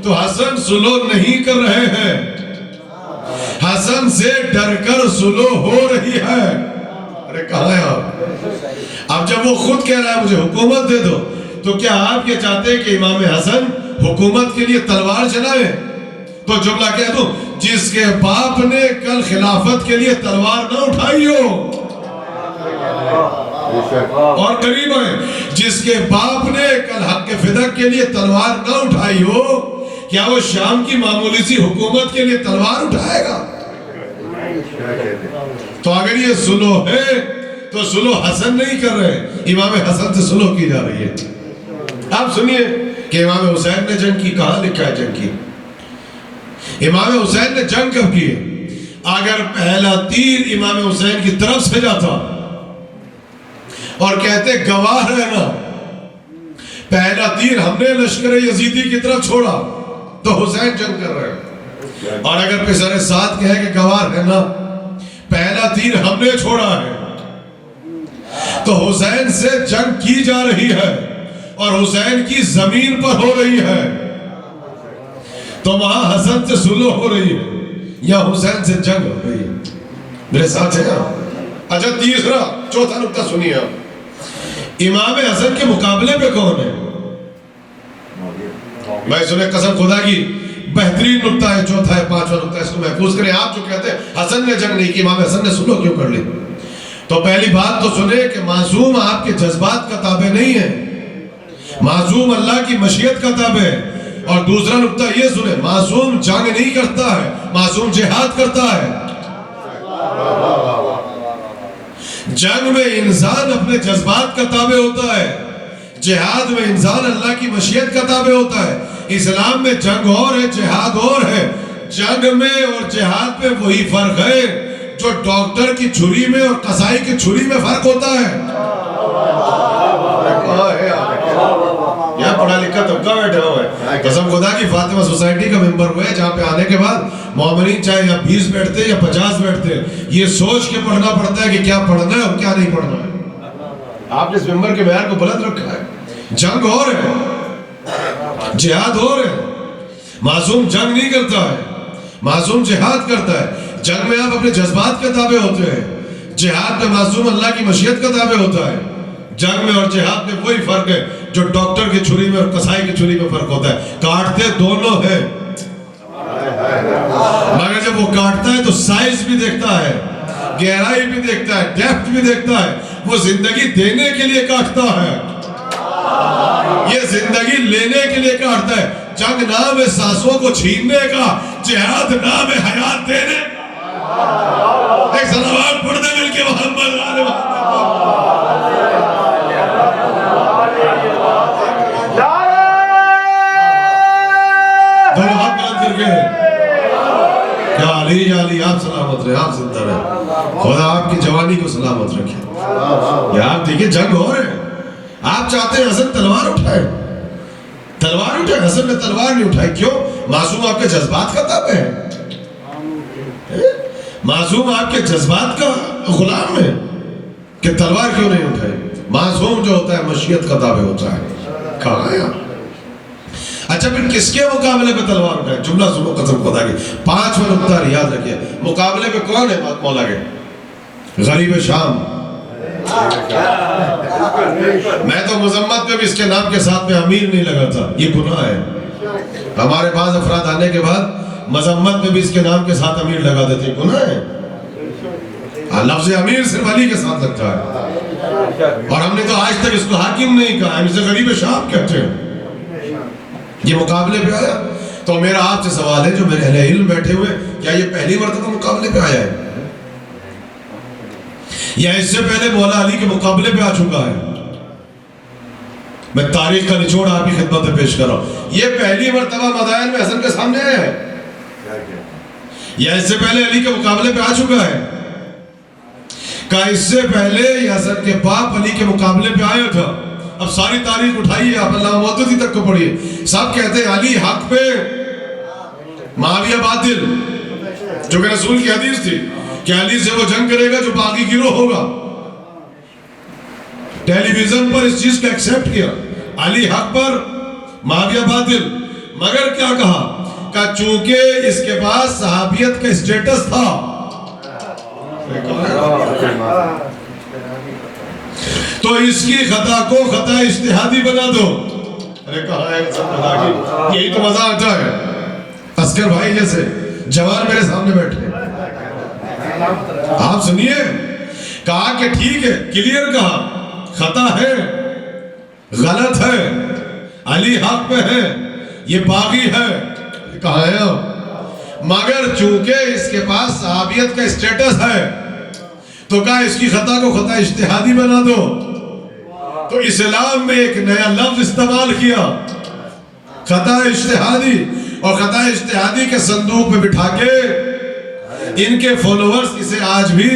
تو حسن صلح نہیں کر رہے ہیں, حسن سے ڈر کر صلح ہو رہی ہے. ارے کہاں ہے آپ؟ اب جب وہ خود کہہ رہا ہے مجھے حکومت دے دو, تو کیا آپ یہ چاہتے ہیں کہ امام حسن حکومت کے لیے تلوار چلائے؟ تو جملہ کہہ دوں, جس کے باپ نے کل خلافت کے لیے تلوار نہ اٹھائی ہو, اور قریب ہے, جس کے باپ نے کل حق فدق کے لیے تلوار نہ اٹھائی ہو, کیا وہ شام کی معمولی سی حکومت کے لیے تلوار اٹھائے گا؟ تو اگر یہ صلح ہے تو صلح حسن نہیں کر رہے, امام حسن سے صلح کی جا رہی ہے. آپ سنیے کہ امام حسین نے جنگ کی, کہاں لکھا ہے جنگ کی؟ امام حسین نے جنگ کب کی؟ اگر پہلا تیر امام حسین کی طرف سے جاتا اور کہتے گواہ رہنا, پہلا تیر ہم نے لشکر یزیدی کی طرف چھوڑا, تو حسین جنگ کر رہے ہیں. اور اگر پسر ساتھ کہے کہ گواہ رہنا, پہلا تیر ہم نے چھوڑا ہے, تو حسین سے جنگ کی جا رہی ہے اور حسین کی زمین پر ہو رہی ہے. تو وہاں حسن سے صلح ہو رہی ہے یا حسین سے جنگ ہو رہی ہے؟ میرے ساتھ ہے. اچھا تیسرا, چوتھا نقطہ سنیے آپ. امام حسن کے مقابلے پہ کون ہے؟ میں سنیں قسم خدا کی بہترین نقطہ ہے, چوتھا ہے, پانچواں نقطہ ہے, اس کو محفوظ کریں. آپ جو کہتے ہیں حسن نے جنگ نہیں کی, امام حسن نے صلح کیوں کر لی؟ تو پہلی بات تو سنیں کہ معصوم آپ کے جذبات کا تابع نہیں ہے, معصوم اللہ کی مشیت کا تابع ہے. اور دوسرا نقطہ یہ سنیں, معصوم جنگ نہیں کرتا ہے, معصوم جہاد کرتا ہے. جنگ میں انسان اپنے جذبات کا تابع ہوتا ہے, جہاد میں انسان اللہ کی مشیت کا تابع ہوتا ہے. اسلام میں جنگ اور ہے, جہاد اور ہے. جنگ میں اور جہاد میں وہی فرق ہے جو ڈاکٹر کی چھری میں اور قصائی کی چھری میں فرق ہوتا ہے. یہاں پڑھا لکھا طبقہ بیٹھا ہوا ہے. قسم خدا کی فاطمہ سوسائٹی کا ممبر ہوئے, جہاں پہ آنے کے بعد مومنین چاہے یا 20 بیٹھتے یا 50 بیٹھتے, یہ سوچ کے پڑھنا پڑتا ہے کہ کیا پڑھنا ہے اور کیا نہیں پڑھنا ہے. آپ نے اس ممبر کے معیار کو بلند رکھا ہے. جنگ اور ہے, جہاد اور ہے. معصوم جنگ نہیں کرتا ہے, معصوم جہاد کرتا ہے. جنگ میں آپ اپنے جذبات کے تابع ہوتے ہیں, جہاد میں معصوم اللہ کی مشیت کا تابع ہوتا ہے. جنگ میں اور جہاد میں وہی فرق ہے جو ڈاکٹر کی چھری میں اور قصائی کی چھری میں فرق ہوتا ہے. کاٹتے دونوں ہیں, مگر جب وہ کاٹتا ہے تو سائز بھی دیکھتا ہے, گہرائی بھی دیکھتا ہے, ڈیپتھ بھی دیکھتا ہے. وہ زندگی دینے کے لیے کاٹتا ہے, یہ زندگی لینے کے لیے کاٹتا ہے. جنگ نام ہے سانسوں کو چھیننے کا, جہاد نام ہے حیات دینے. ایک صلوات پڑھ دے مل کے محمد آل محمد. نعرہ سلامت رکھے. یار دیکھیں جنگ ہو رہے ہیں, آپ چاہتے ہیں حسن تلوار اٹھائے, تلوار اٹھائے, حسن نے تلوار نہیں اٹھائی. کیوں؟ معصوم آپ کے جذبات کا تابع ہے, معصوم آپ کے جذبات کا غلام ہے کہ تلوار کیوں نہیں اٹھائی. معصوم جو ہوتا ہے مشیت کا تابع ہوتا ہے. کہاں ہے آپ؟ اچھا پھر کس کے مقابلے پہ تلوار اٹھائے؟ جملہ سنو قسم خدا کی, 5واں نقطہ یاد رکھیے. مقابلے پہ کون ہے مولا کے؟ غریب شام. میں تو مذمت پہ بھی اس کے نام کے ساتھ میں امیر نہیں لگاتا, یہ گناہ ہے. ہمارے بعض افراد آنے کے بعد مذمت پہ بھی اس کے نام کے ساتھ امیر لگا دیتے ہیں, گناہ ہے. لفظ امیر صرف علی کے ساتھ لگتا ہے, اور ہم نے تو آج تک اس کو حاکم نہیں کہا, ہم اسے غریب شام کہتے ہیں. یہ مقابلے پہ آیا. تو میرا آپ سے سوال ہے جو میرے اہل علم بیٹھے ہوئے, کیا یہ پہلی مرتبہ مقابلے پہ آیا ہے یا اس سے پہلے مولا علی کے مقابلے پہ آ چکا ہے؟ میں تاریخ کا نچوڑ آپ کی خدمت میں پیش کر رہا ہوں. یہ پہلی مرتبہ مدائن میں حسن کے سامنے آیا ہے یا اس سے پہلے علی کے مقابلے پہ آ چکا ہے؟ کہا اس سے پہلے یہ حسن کے باپ علی کے مقابلے پہ آیا تھا. اب ساری تاریخ اٹھائیے آپ, اللہ محدودی تک کو پڑھیے. سب کہتے ہیں علی حق پہ, معاویہ باطل, جو کہ رسول کی حدیث تھی کہ علی سے وہ جنگ کرے گا جو باقی گروہ ہوگا. ٹیلی ویژن پر اس چیز کو ایکسپٹ کیا, علی حق پر معاویہ باطل. مگر کیا کہا؟ کہ چونکہ اس کے پاس صحابیت کا اسٹیٹس تھا, تو اس کی خطا کو خطا اجتہادی بنا دو. ارے کہاں ہے یہی تو مزہ آتا ہے. عسکر بھائی جیسے جوان میرے سامنے بیٹھے, آپ سنیے. کہا کہ ٹھیک ہے, کلیئر کہا, خطا ہے, غلط ہے, علی حق پہ ہے, یہ باغی ہے. کہا ہے مگر چونکہ اس کے پاس صحابیت کا اسٹیٹس ہے تو کہا اس کی خطا کو خطا اجتہادی بنا دو. تو اسلام میں ایک نیا لفظ استعمال کیا, خطا اجتہادی. اور خطا اجتہادی کے صندوق پہ بٹھا کے ان کے فالوورز اسے آج بھی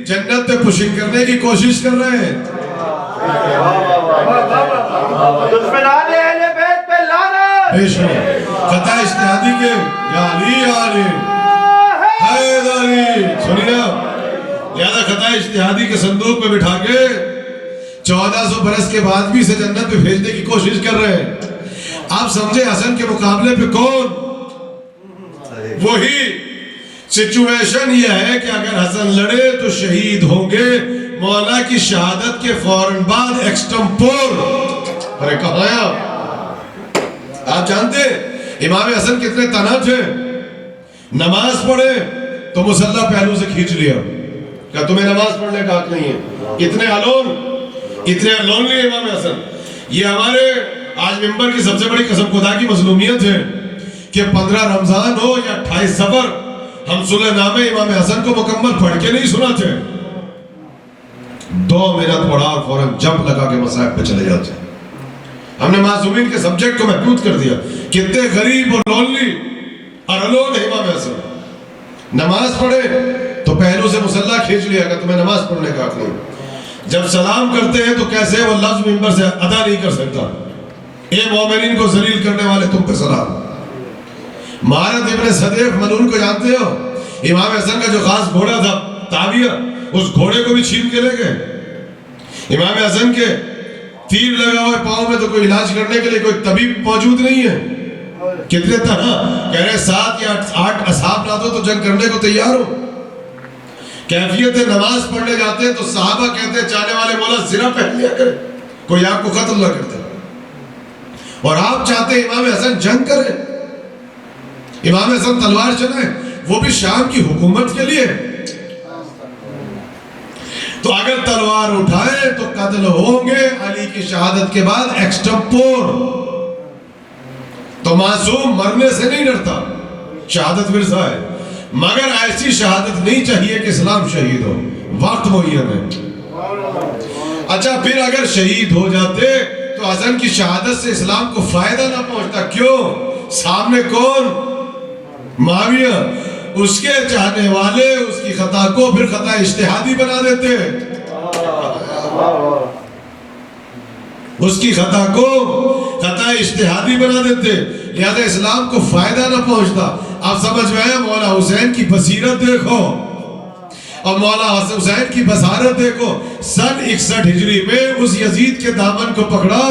جنت پہ پشنگ کرنے کی کوشش کر رہے ہیں. خطا اجتہادی کے یا علی یا علی حیدری, سنیے لہذا خطا اجتہادی کے صندوق پہ بٹھا کے 1400 برس کے بعد بھی اسے جنت پہ بھیجنے کی کوشش کر رہے ہیں. آپ سمجھے حسن کے مقابلے پہ کون؟ وہی سچویشن یہ ہے کہ اگر حسن لڑے تو شہید ہوں گے مولا کی شہادت کے فوراً بعد ایکسٹمپور. ارے کہاں ہے آپ جانتے امام حسن کتنے تنہا تھے؟ نماز پڑھے تو مسلح پہلو سے کھینچ لیا, کیا تمہیں نماز پڑھنے کا حق نہیں ہے؟ اتنے لونلی امام حسن. یہ ہمارے آج ممبر کی سب سے بڑی قسم خدا کی مظلومیت ہے کہ 15 رمضان ہو یا 28 صفر ہم صلح نامے امام حسن کو مکمل پڑھ کے نہیں سناتے. 2 منٹ پڑھا اور فوراً جمپ لگا کے مصاحب پہ چلے جاتے ہیں. ہم نے معصومین کے سبجیکٹ کو محدود کر دیا. کتنے غریب اور لونلی اور الون ہے امام حسن. نماز پڑھے تو پہلو سے مسلح کھینچ لیا کہ تمہیں نماز پڑھنے کا حق نہیں. جب سلام کرتے ہیں تو کیسے وہ لفظ ممبر سے ادا نہیں کر سکتا, اے مومنین کو ذلیل کرنے والے تم پہ سلام. مہارت ابن صدیق ملعون کو جانتے ہو؟ امام حسن کا جو خاص گھوڑا تھا تاویہ, اس گھوڑے کو بھی چھین کے لے گئے. امام حسن کے تیر لگا ہوئے پاؤں میں تو کوئی علاج کرنے کے لیے کوئی طبیب موجود نہیں ہے. کتنے طرح کہہ رہے 7 یا 8 اصحاب لا دو تو جنگ کرنے کو تیار ہو. کیفیت نماز پڑھنے جاتے ہیں تو صحابہ کہتے ہیں چاہنے والے مولا زنا پہن لیا کرے, کوئی آپ کو قتل نہ کرتا. اور آپ چاہتے ہیں امام حسن جنگ کرے, امام حسن تلوار چلائے, وہ بھی شام کی حکومت کے لیے. تو اگر تلوار اٹھائے تو قتل ہوں گے علی کی شہادت کے بعد ایکسٹمپور. تو معصوم مرنے سے نہیں ڈرتا, شہادت ورثہ ہے, مگر ایسی شہادت نہیں چاہیے کہ اسلام شہید ہو, وقت معین ہے. اچھا پھر اگر شہید ہو جاتے تو حسن کی شہادت سے اسلام کو فائدہ نہ پہنچتا. کیوں؟ سامنے کون؟ معاویہ. اس کے چاہنے والے اس کی خطا کو پھر خطا اجتہادی بنا دیتے. اس کی خطا کو خطا اجتہادی بنا دیتے، لہذا اسلام کو فائدہ نہ پہنچتا۔ آپ سمجھ میں آئے؟ مولا حسین کی بصیرت دیکھو، اور مولا حسین کی بصارت دیکھو۔ سن 61 ہجری میں اس یزید کے دامن کو پکڑا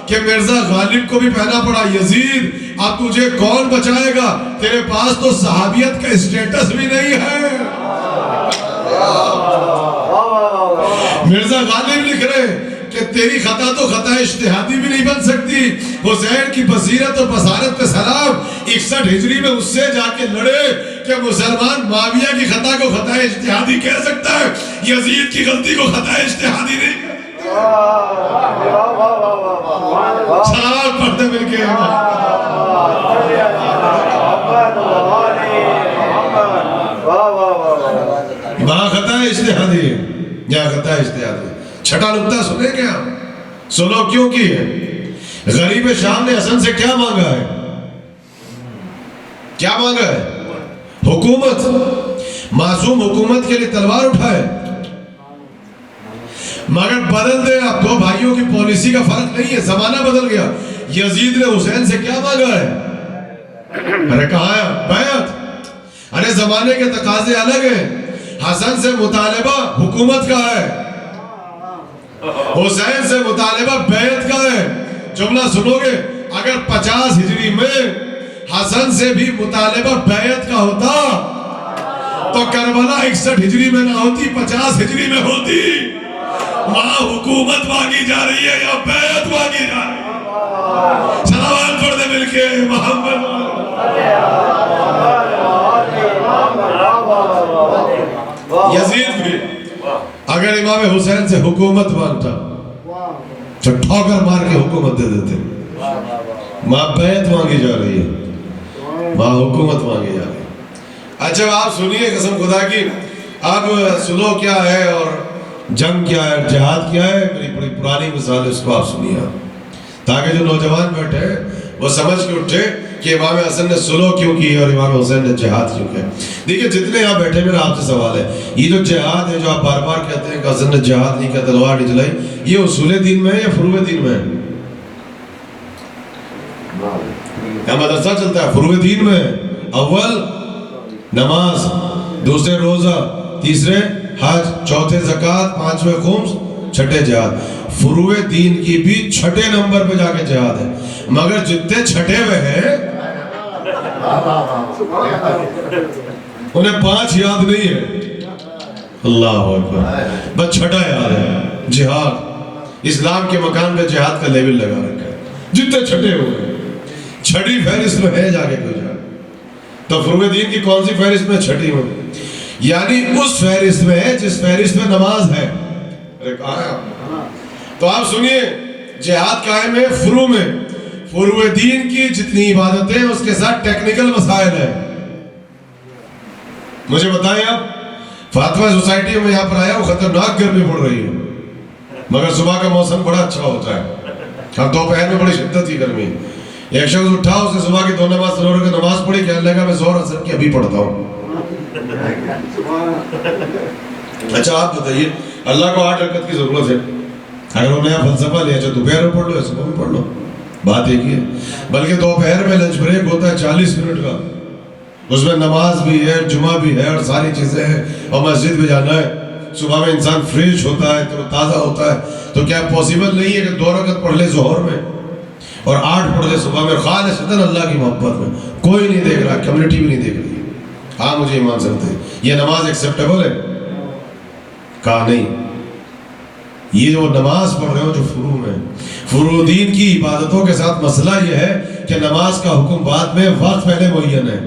کہ مرزا غالب کو بھی پہنا پڑا، یزید اب تجھے کون بچائے گا، تیرے پاس تو صحابیت کا اسٹیٹس بھی نہیں ہے۔ مرزا غالب لکھ رہے کہ تیری خطا تو خطا اجتہادی بھی نہیں بن سکتی۔ حسین کی بصیرت اور بصارت پہ سلام۔ 61 ہجری میں اس سے جا کے لڑے کہ مسلمان معاویہ کی خطا کو خطا اجتہادی کہہ سکتا ہے، یزید کی غلطی کو خطا اجتہادی نہیں۔ سلام پڑھتے مل کے وہاں خطا اجتہادی ہے یا خطا اجتہادی۔ چھٹا نکتہ سنے کیا؟ سنو کیوں کی ہے؟ غریب شام نے حسن سے کیا مانگا ہے؟ کیا مانگا ہے؟ حکومت۔ معصوم حکومت کے لیے تلوار اٹھائے، مگر بدل دے۔ اب دو بھائیوں کی پالیسی کا فرق نہیں ہے، زمانہ بدل گیا۔ یزید نے حسین سے کیا مانگا ہے؟ ارے کہاں ہے بیعت؟ ارے زمانے کے تقاضے الگ ہیں۔ حسن سے مطالبہ حکومت کا ہے، حسین سے مطالبہ بیعت کا ہے۔ جملہ سنو گے، اگر 50 ہجری میں حسن سے بھی مطالبہ بیعت کا ہوتا تو کربلا 61 ہجری میں نہ ہوتی، 50 ہجری میں ہوتی۔ وہاں حکومت مانگی جا رہی ہے یا بیعت مانگی جا رہی ہے؟ سلام پڑھ دے مل کے محمد۔ یزید بھی اگر امام حسین سے حکومت مانگتا تو ٹھوکر مار کے حکومت دے دیتے۔ ماں بیعت مانگی جا رہی ہے، ماں حکومت مانگی جا رہی ہے۔ اچھا آپ سنیے قسم خدا کی، اب سلو کیا ہے اور جنگ کیا ہے، جہاد کیا ہے، میری بڑی پرانی مثال ہے، اس کو آپ سنیے تاکہ جو نوجوان بیٹھے وہ سمجھ کے اٹھے کہ امام حسن نے سلو کیوں کی اور امام حسین نے جہاد کیوں کیا۔ دیکھیں جتنے یہاں بیٹھے میرا آپ سے سوال ہے، یہ جو جہاد ہے جو آپ بار بار کہتے ہیں کہ حسن نے جہاد نہیں کیا، تلوار نہیں چلائی، یہ اصول دین میں ہے یا فروع دین میں ہے؟ کیا مدرسہ چلتا ہے؟ فروع دین میں ہے۔ اول نماز، دوسرے روزہ، تیسرے حج، چوتھے زکوٰۃ، پانچویں خمس، چھٹے جہاد۔ فروع دین کی بھی چھٹے نمبر پہ جا کے جہاد ہے، مگر جتنے چھٹے ہوئے ہیں انہیں 5 یاد نہیں ہے۔ اللہ اکبر، بس چھٹا یاد ہے، جہاد۔ اسلام کے مکان پہ جہاد کا لیول لگا رکھا ہے، جتنے چھٹے ہوئے ہیں۔ چھٹی فہرست میں ہے جا کے کوئی جہاد، تو فروع دین کی کون سی فہرست میں؟ چھٹی میں، یعنی اس فہرست میں ہے جس فہرست میں نماز ہے۔ تو آپ سنیے، جہاد قائم ہے فروع میں، فروع دین کی جتنی عبادتیں اس کے ساتھ ٹیکنیکل مسائل ہیں۔ مجھے بتائیں آپ، فاطمہ سوسائٹی میں یہاں پر آیا، وہ خطرناک گرمی پڑ رہی ہے، مگر صبح کا موسم بڑا اچھا ہوتا ہے، اب دوپہر میں بڑی شدت کی گرمی۔ ایک شخص اٹھا، اس نے صبح کی 2 نماز ضرور کی نماز پڑھی، کہنے لگا میں ظہر اثر کی ابھی پڑھتا ہوں۔ اچھا آپ بتائیے، اللہ کو 8 رکعت کی ضرورت ہے، اگر وہ نیا فلسفہ لیا چاہے دوپہر میں پڑھ لو یا صبح میں پڑھ لو، بات ایک ہی ہے۔ بلکہ دوپہر میں لنچ بریک ہوتا ہے 40 منٹ کا، اس میں نماز بھی ہے، جمعہ بھی ہے اور ساری چیزیں ہیں، اور مسجد بھی جانا ہے۔ صبح میں انسان فریش ہوتا ہے، تازہ ہوتا ہے، تو کیا پاسبل نہیں ہے کہ 2 رکعت پڑھ لے ظہر میں اور 8 پڑھ لے صبح میں، خالصتاً اللہ کی محبت میں؟ کوئی نہیں دیکھ رہا، کمیونٹی بھی نہیں دیکھ رہی۔ ہاں مجھے ایمان سکتے یہ نماز ایکسیپٹیبل ہے؟ کہا نہیں۔ یہ جو نماز پڑھ رہے ہو جو فروع میں، فروع دین کی عبادتوں کے ساتھ مسئلہ یہ ہے کہ نماز کا حکم بعد میں، وقت پہلے معین ہے،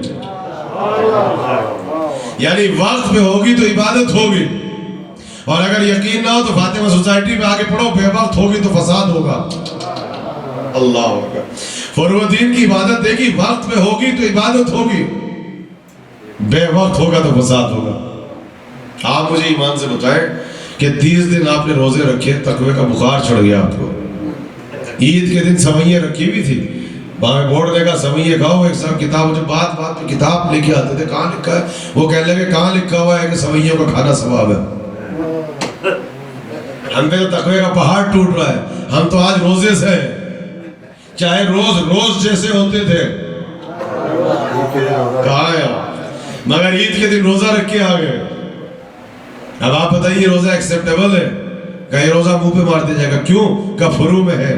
یعنی وقت پہ ہوگی تو عبادت ہوگی، اور اگر یقین نہ ہو تو فاطمہ سوسائٹی میں آگے پڑھو، بے وقت ہوگی تو فساد ہوگا۔ اللہ اکبر۔ فروع دین کی عبادت دیکھی، وقت پہ ہوگی تو عبادت ہوگی، بے وقت ہوگا تو فساد ہوگا۔ آپ مجھے ایمان سے بتائیں کہ 30 دن آپ نے روزے رکھے، تقوی کا بخار چڑھ گیا آپ کو، عید کے دن سوئیاں رکھی ہوئی تھی، وہاں بورڈ دے گا سوئیاں کھاؤ، ایک صاحب کتاب، جو بات بات پہ کتاب لے کے آتے تھے، کہاں لکھا ہے؟ وہ کہنے لگے کہاں لکھا ہوا ہے کہ سوئیوں کا کھانا ثواب ہے؟ ہم پہ تو تقوی کا پہاڑ ٹوٹ رہا ہے، ہم تو آج روزے سے ہیں، چاہے روز جیسے ہوتے تھے کہاں ہے مگر عید کے دن روزہ رکھ کے آ گئے۔ اب آپ بتائیے روزہ ایکسیپٹیبل ہے؟ کہیں روزہ منہ پہ مار دیا جائے گا، کیوں کہ فرو میں ہے،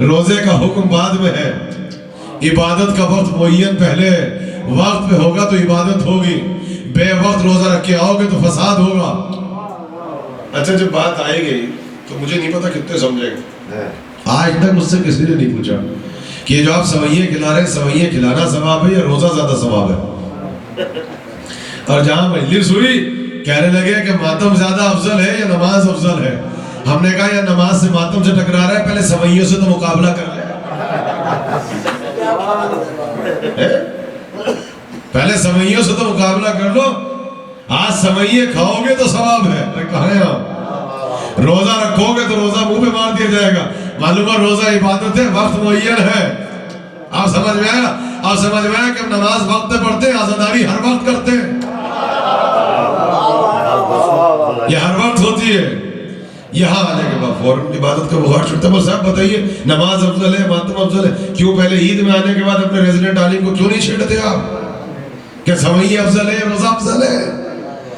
روزے کا حکم بعد میں ہے، عبادت کا وقت معین پہلے ہے، وقت پہ ہوگا تو عبادت ہوگی، بے وقت روزہ رکھ کے آؤ گے تو فساد ہوگا۔ اچھا جب بات آئے گئی تو مجھے نہیں پتا کتنے سمجھے گا، آج تک مجھ سے کسی نے نہیں پوچھا کہ یہ جو آپ سوئیے کھلا رہے ہیں، سوئیے کھلانا ثواب ہے یا روزہ زیادہ ثواب ہے؟ اور جہاں مجلس ہوئی کہنے لگے کہ ماتم زیادہ افضل ہے یا نماز افضل ہے؟ ہم نے کہا یا نماز سے ماتم سے ٹکرا رہا ہے، پہلے سوئیوں سے تو مقابلہ کر لیں، پہلے سوئیوں سے تو مقابلہ کر لو، آج سوئیے کھاؤ گے تو ثواب ہے، کہاں ہیں آپ؟ روزہ رکھو گے تو روزہ منہ پہ مار دیا جائے گا، معلوم ہے روزہ عبادت ہے، وقت معین ہے، آپ سمجھ میں آیا؟ آپ سمجھ میں آیا کہ ہم نماز وقت پہ پڑھتے ہیں، عزاداری ہر وقت کرتے ہیں، یہ ہر وقت ہوتی ہے۔ یہاں آنے کے بعد فوراً عبادت کا بخار چھوڑتا ہے۔ صاحب بتائیے نماز افضل ہے ماتم افضل ہے، کیوں پہلے عید میں آنے کے بعد اپنے ریزیڈنٹ عالم کو کیوں نہیں چھیڑتے آپ کہ سوئیے افضل ہے روزہ افضل ہے؟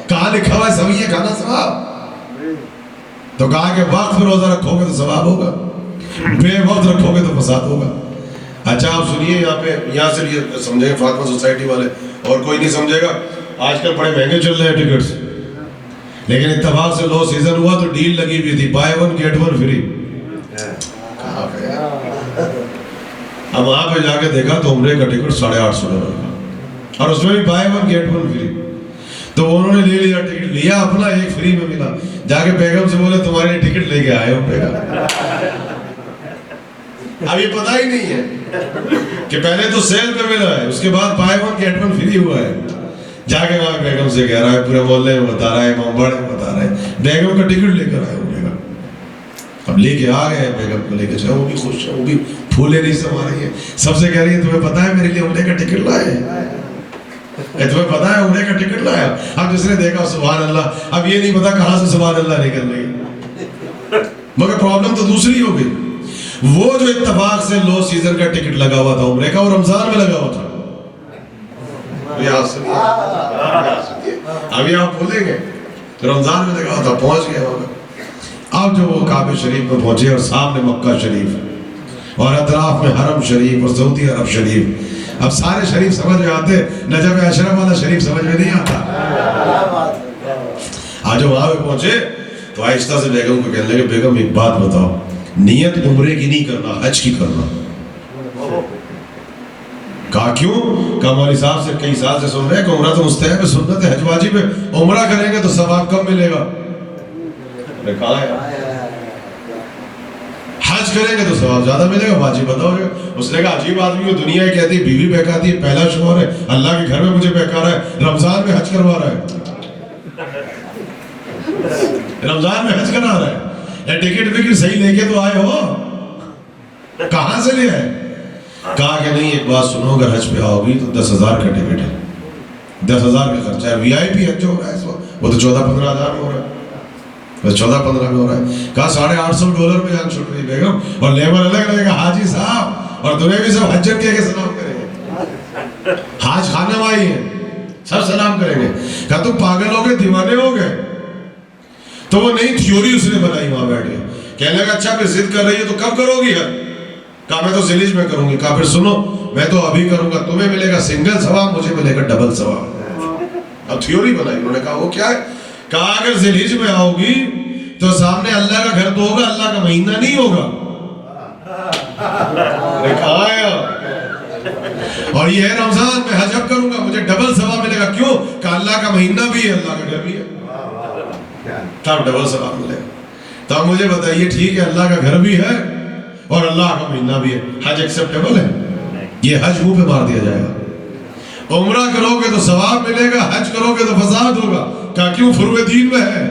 کہاں لکھا ہوا ہے سوئیے کھانا ثواب؟ تو کہا کہ وقت پہ روزہ رکھو گے تو ثواب ہوگا، بے وقت رکھو گے تو فساد ہوگا۔ اچھا آپ سنیے یہاں پہ، یہاں سے یہ سمجھیں گے فاطمہ سوسائٹی والے، اور کوئی نہیں سمجھے گا، آج کل بڑے مہنگے چل رہے ہیں ٹکٹس، لیکن اتفاق سے لو سیزن ہوا تو ڈیل لگی ہوئی تھی، buy one get one free. اب وہاں پہ جا کے دیکھا تو عمرے کا ٹکٹ $850 اور اس میں بھی buy one get one free, تو انہوں نے لے لیا ٹکٹ، لیا اپنا ایک فری میں ملا، جا کے بیگم سے بولے تمہارے لیے ٹکٹ لے کے آئے ہو بیگم۔ اب یہ پتہ ہی نہیں ہے کہ پہلے تو سیل پہ ملا ہے، اس کے بعد buy one get one free ہوا ہے، جا کے وہاں بیگم سے کہہ رہا ہے، پورے محلے میں بتا رہا ہے، امام باڑے میں بتا رہا ہے، بیگم کا ٹکٹ لے کر آئے ہوں گے۔ اب لے کے آ گئے بیگم کو لے کے چلے، وہ بھی خوش ہے، وہ بھی پھولے نہیں سما رہی ہے، سب سے کہہ رہی ہے تمہیں پتہ ہے میرے لیے عمرے کا ٹکٹ لائے، تمہیں پتہ ہے عمرے کا ٹکٹ لایا؟ اب جس نے دیکھا سبحان اللہ، اب یہ نہیں پتا کہاں سے سبحان اللہ نکل رہی، مگر پرابلم تو دوسری ہو گئی، وہ جو اتفاق سے لو سیزن کا ٹکٹ لگا ہوا تھا عمرے کا، وہ رمضان میں لگا ہوا تھا، ابھی آپ بولیں گے رمضان میں لگا ہوا تھا، پہنچ گیا ہوگا۔ اب جو وہ کعبہ شریف میں پہنچے اور سامنے مکہ شریف اور اطراف میں حرم شریف اور سعودی عرب شریف، اب سارے شریف سمجھ میں آتے، نجف اشرف والا شریف سمجھ میں نہیں آتا۔ آج جو وہاں پہ پہنچے تو آہستہ سے بیگم کو کہنے لگے بیگم ایک بات بتاؤ، نیت عمرے کی نہیں کرنا حج کی کرنا۔ کہا کیوں؟ کہا مولوی صاحب سے کئی سال سے سن رہے ہیں کہ عمرہ تو مستحب ہے، سنت ہے، حج واجب ہے، عمرہ کریں گے تو ثواب کم ملے گا۔ کہا ہے حج کریں گے تو ثواب زیادہ ملے گا، واجب بتاؤ گے۔ اس نے کہا عجیب آدمی ہو، دنیا کہتی ہے بیوی بہکاتی ہے، پہلا شوہر ہے، اللہ کے گھر میں مجھے بہکا رہا ہے، رمضان میں حج کروا رہا ہے، رمضان میں حج کرا رہا ہے، ٹکٹ وکٹ صحیح لے کے تو آئے ہو، کہاں سے لے آئے؟ کہا کہ نہیں ایک بات سنو، اگر حج پہ آؤ گی تو 10,000 کا ٹکٹ ہے، 10,000 کا خرچہ ہے، وی آئی پی حج جو ہو رہا ہے اس وقت وہ تو 14-15 ہزار میں ہو رہا ہے، بس 14-15 میں ہو رہا ہے۔ کہا $850 میں جان چھوٹ رہی بیگم، اور لیبر الگ رہے گا، حاجی صاحب اور تمہیں بھی سب حجت کہہ کے سلام کریں گے، حاج خانہ مائی ہیں، سب سلام کریں گے۔ کہا تم پاگل ہو گئے، دیوانے ہو گئے؟ تو وہ نئی تھیوری اس نے بنائی وہاں بیٹھ کے، کہنے لگا اچھا پھر ضد کر رہی ہے تو کب کرو گی حج؟ کہا میں تو ذیلحج میں کروں گی۔ کہا پھر سنو میں تو ابھی کروں گا، تمہیں ملے گا سنگل ثواب، مجھے ملے گا ڈبل ثواب۔ اب تھیوری بنائی انہوں نے، کہا وہ کیا ہے؟ کہا اگر ذیلحج میں آؤ گی تو سامنے اللہ کا گھر تو ہوگا، اللہ کا مہینہ نہیں ہوگا۔ کہا ہے اور یہ ہے رمضان میں حج اب کروں گا، مجھے ڈبل ثواب ملے گا، کیوں؟ کہ اللہ کا مہینہ بھی ہے، اللہ کا گھر بھی ہے، تب ڈبل ثواب ملے گا۔ تو اب مجھے بتائیے ٹھیک ہے اللہ کا گھر بھی ہے اور اللہ کا مہینہ بھی ہے، حج ایکسیپٹیبل ہے؟ یہ حج منہ پہ مار دیا جائے گا، عمرہ کرو گے تو ثواب ملے گا، حج کرو گے تو فساد ہوگا۔ کہا کیوں؟ فروع دین میں ہے۔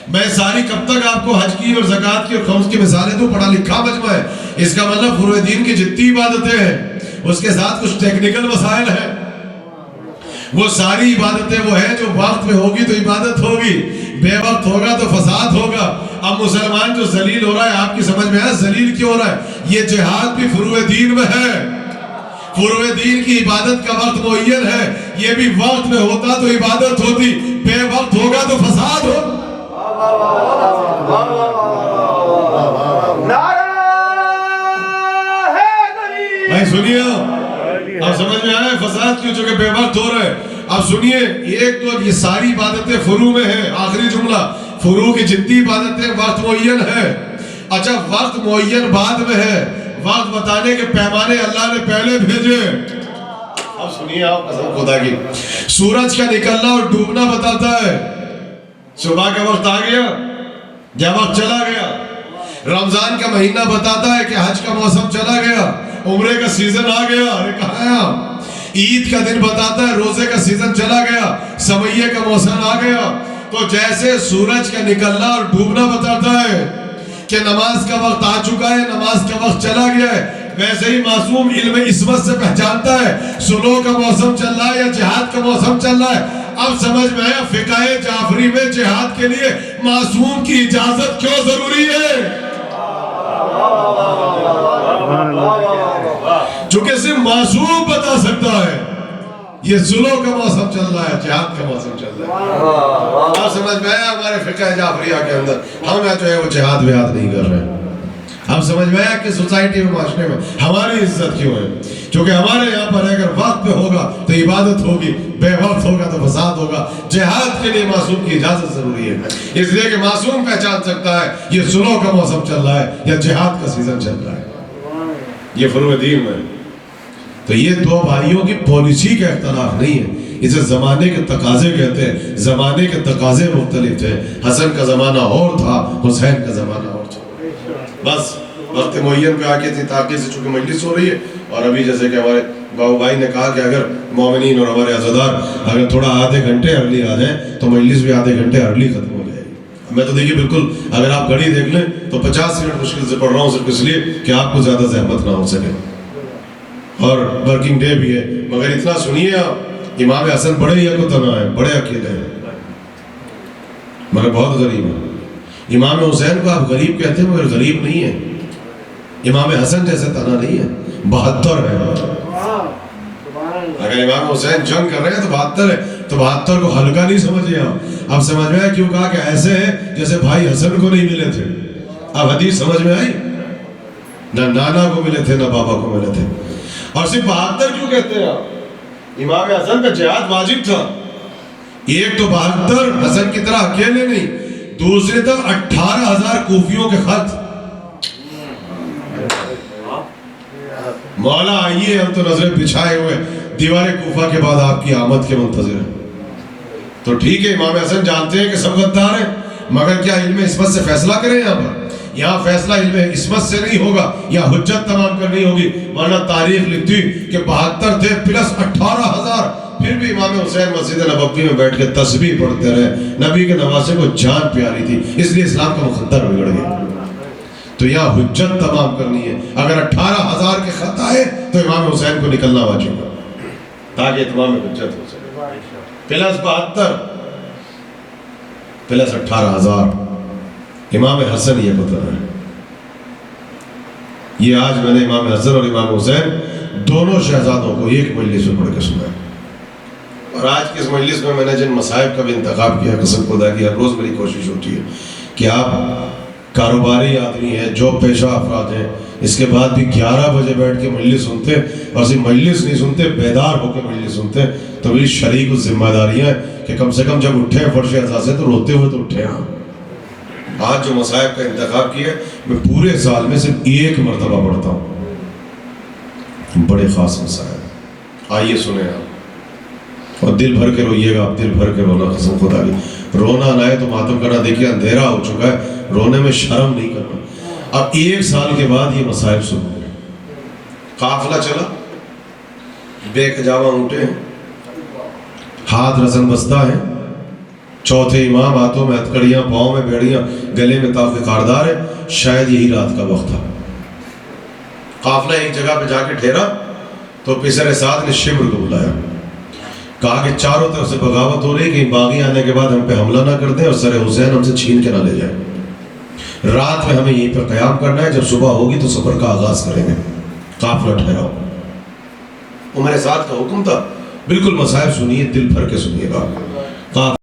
میں ساری کب تک آپ کو حج کی اور زکوٰۃ کی اور خمس کی مثالیں تو پڑھا لکھا مجمع ہے، اس کا مطلب فروع دین کی جتنی عبادتیں ہیں اس کے ساتھ کچھ ٹیکنیکل مسائل ہیں، وہ ساری عبادتیں وہ ہیں جو وقت میں ہوگی تو عبادت ہوگی، بے وقت ہوگا تو فساد ہوگا. اب مسلمان جو ذلیل ہو رہا ہے، آپ کی سمجھ میں ہے ذلیل کیوں ہو رہا ہے؟ یہ جہاد بھی فروع دین میں ہے. فروع دین کی عبادت کا وقت معین ہے. یہ بھی وقت میں ہوتا تو عبادت ہوتی، بے وقت ہوگا تو فساد ہو. بھائی سنیے، اب سمجھ میں آیا فساد کیوں؟ چونکہ بے وقت ہو رہا ہے. اب سنیے، ایک تو یہ ساری عبادتیں فروع میں ہیں. آخری جملہ، فروع کی جتنی عبادتیں وقت معین ہے. اچھا وقت معین بعد میں ہے، وقت بتانے کے پیمانے اللہ نے پہلے بھیجے. اب سنیے آپ قسم خدا کی، سورج کا نکلنا اور ڈوبنا بتاتا ہے. صبح کا وقت آ گیا یا وقت چلا گیا. رمضان کا مہینہ بتاتا ہے کہ حج کا موسم چلا گیا، عمرے کا سیزن آ گیا. ارے کہاں ہیں آپ؟ عید کا دن بتاتا ہے روزے کا سیزن چلا گیا، سویے کا موسم آ گیا. تو جیسے سورج کا نکلنا اور ڈوبنا بتاتا ہے کہ نماز کا وقت آ چکا ہے، نماز کا وقت چلا گیا ہے، ویسے ہی معصوم علم عصمت سے پہچانتا ہے سلو کا موسم چل رہا ہے یا جہاد کا موسم چل رہا ہے. اب سمجھ میں آیا فقہ جعفری میں جہاد کے لیے معصوم کی اجازت کیوں ضروری ہے. چونکہ صرف معصوم بتا سکتا ہے یہ سلو کا موسم چل رہا ہے، جہاد کا موسم چل رہا ہے. اب سمجھ میں آیا ہمارے فقہ جعفریہ کے اندر ہم جو ہے وہ جہاد وہاد نہیں کر رہے. اب سمجھ میں آیا کہ سوسائٹی میں، معاشرے میں ہماری عزت کیوں ہے؟ چونکہ ہمارے یہاں پر اگر وقت پہ ہوگا تو عبادت ہوگی، بے وقت ہوگا تو فساد ہوگا. جہاد کے لیے معصوم کی اجازت ضروری ہے، اس لیے کہ معصوم پہچان سکتا ہے یہ سلو کا موسم چل رہا ہے یا جہاد کا سیزن چل رہا ہے. یہ فروع دین میں. تو یہ دو بھائیوں کی پالیسی کا اختلاف نہیں ہے، اسے زمانے کے تقاضے کہتے ہیں. زمانے کے تقاضے مختلف تھے. حسن کا زمانہ اور تھا، حسین کا زمانہ اور تھا. بس وقت معین پہ آگے تھی تاکہ سے چونکہ مجلس ہو رہی ہے. اور ابھی جیسے کہ ہمارے باؤ بھائی نے کہا کہ اگر مومنین اور ہمارے عزادار اگر تھوڑا آدھے گھنٹے ارلی آ جائیں تو مجلس بھی آدھے گھنٹے ارلی ختم ہو جائے گی. میں تو دیکھیے بالکل اگر آپ گھڑی دیکھ لیں تو 50 منٹ مشکل سے پڑھ رہا ہوں، صرف اس لیے کہ آپ کو زیادہ زحمت نہ ہو سکے. اور ورکنگ ڈے بھی ہے. مگر اتنا سنیے آپ، امام حسن بڑے ہی اکتنا ہیں، بڑے اکیلے ہیں، مگر بہت غریب ہیں. امام حسین کو آپ غریب کہتے ہیں مگر غریب نہیں ہے. امام حسن جیسے تنا نہیں ہے، 72 ہے. اگر امام حسین جنگ کر رہے ہیں تو 72 ہے، تو 72 کو ہلکا نہیں سمجھے آپ. اب سمجھ میں آئے کیوں کہا کہ ایسے ہیں جیسے بھائی حسن کو نہیں ملے تھے. اب حدیث سمجھ میں آئی؟ نہ نانا کو ملے تھے نہ بابا کو ملے تھے. اور صرف 72 کیوں کہتے ہیں آپ؟ امام حسن پہ جہاد واجب تھا. ایک تو 72 حسن کی طرح اکیلے نہیں، دوسرے تک 18,000 کوفیوں کے خط. مولا آئیے ہم تو نظریں بچھائے ہوئے دیوار کوفہ کے بعد آپ کی آمد کے منتظر ہیں. تو ٹھیک ہے امام حسن جانتے ہیں کہ سب غدار ہیں، مگر کیا علم عصمت سے فیصلہ کریں؟ یہاں پر یہاں فیصلہ علم عصمت سے نہیں ہوگا، یا حجت تمام کرنی ہوگی. ورنہ تاریخ لکھتی کہ 72 تھے پلس 18,000. پھر بھی امام حسین مسجد نبوی میں بیٹھ کے تسبیح پڑھتے رہے. نبی کے نواسے کو جان پیاری تھی، اس لیے اسلام کا مقدر بگڑ گیا. تو یہاں حجت تمام کرنی ہے. اگر 18,000 کے خط آئے تو امام حسین کو نکلنا واجب ہے تاکہ اتمام حجت ہو سکے. Plus 72 plus 18,000. امام حسن یہ پتہ ہے. یہ آج میں نے امام حسن اور امام حسین دونوں شہزادوں کو ایک مجلس میں پڑھ کے سنا ہے. اور آج کی اس مجلس میں نے جن مصائب کا بھی انتخاب کیا، قسم خدا کی ہر روز میری کوشش ہوتی ہے کہ آپ کاروباری آدمی ہیں، جو پیشہ افراد ہیں، اس کے بعد بھی 11 بجے بیٹھ کے مجلس سنتے، اور صرف مجلس نہیں سنتے، بیدار ہو کے مجلس سنتے. تو میری شریک ذمہ داریاں ہیں کہ کم سے کم جب اٹھے فرش عزا سے تو روتے ہوئے تو اٹھے. آج جو مصائب کا انتخاب کیا میں پورے سال میں صرف ایک مرتبہ پڑھتا ہوں. بڑے خاص مسائل. آئیے سنیں آپ، اور دل بھر کے روئیے گا. آپ دل بھر کے رونا، قسم خدا کی رونا نہ آئے تو ماتم کرنا. دیکھیے اندھیرا ہو چکا ہے، رونے میں شرم نہیں کرنا. اب 1 سال کے بعد یہ مسائل سنو. قافلہ چلا، بے کجاوا اونٹے ہیں، ہاتھ رسن بستہ ہیں، چوتھے امام، ہاتھوں میں ہتھکڑیاں، پاؤں میں بیڑیاں، گلے میں طاق خاردار ہے. شاید یہی رات کا وقت تھا. قافلہ ایک جگہ پہ جا کے ٹھہرا تو پیسر سعد نے شبر کو بلایا. کہا کہ چاروں طرف سے بغاوت ہو رہی کہ باغی آنے کے بعد ہم پہ حملہ نہ کر دیں اور سر حسین ہم سے چھین کے نہ لے جائیں. رات میں ہمیں یہیں پہ قیام کرنا ہے, جب صبح ہوگی تو سفر کا آغاز کریں گے, قافلہ ٹھہراؤ. عمر سعد کا حکم تھا, بالکل مصائب سنیے, دل بھر کے سنیے گا.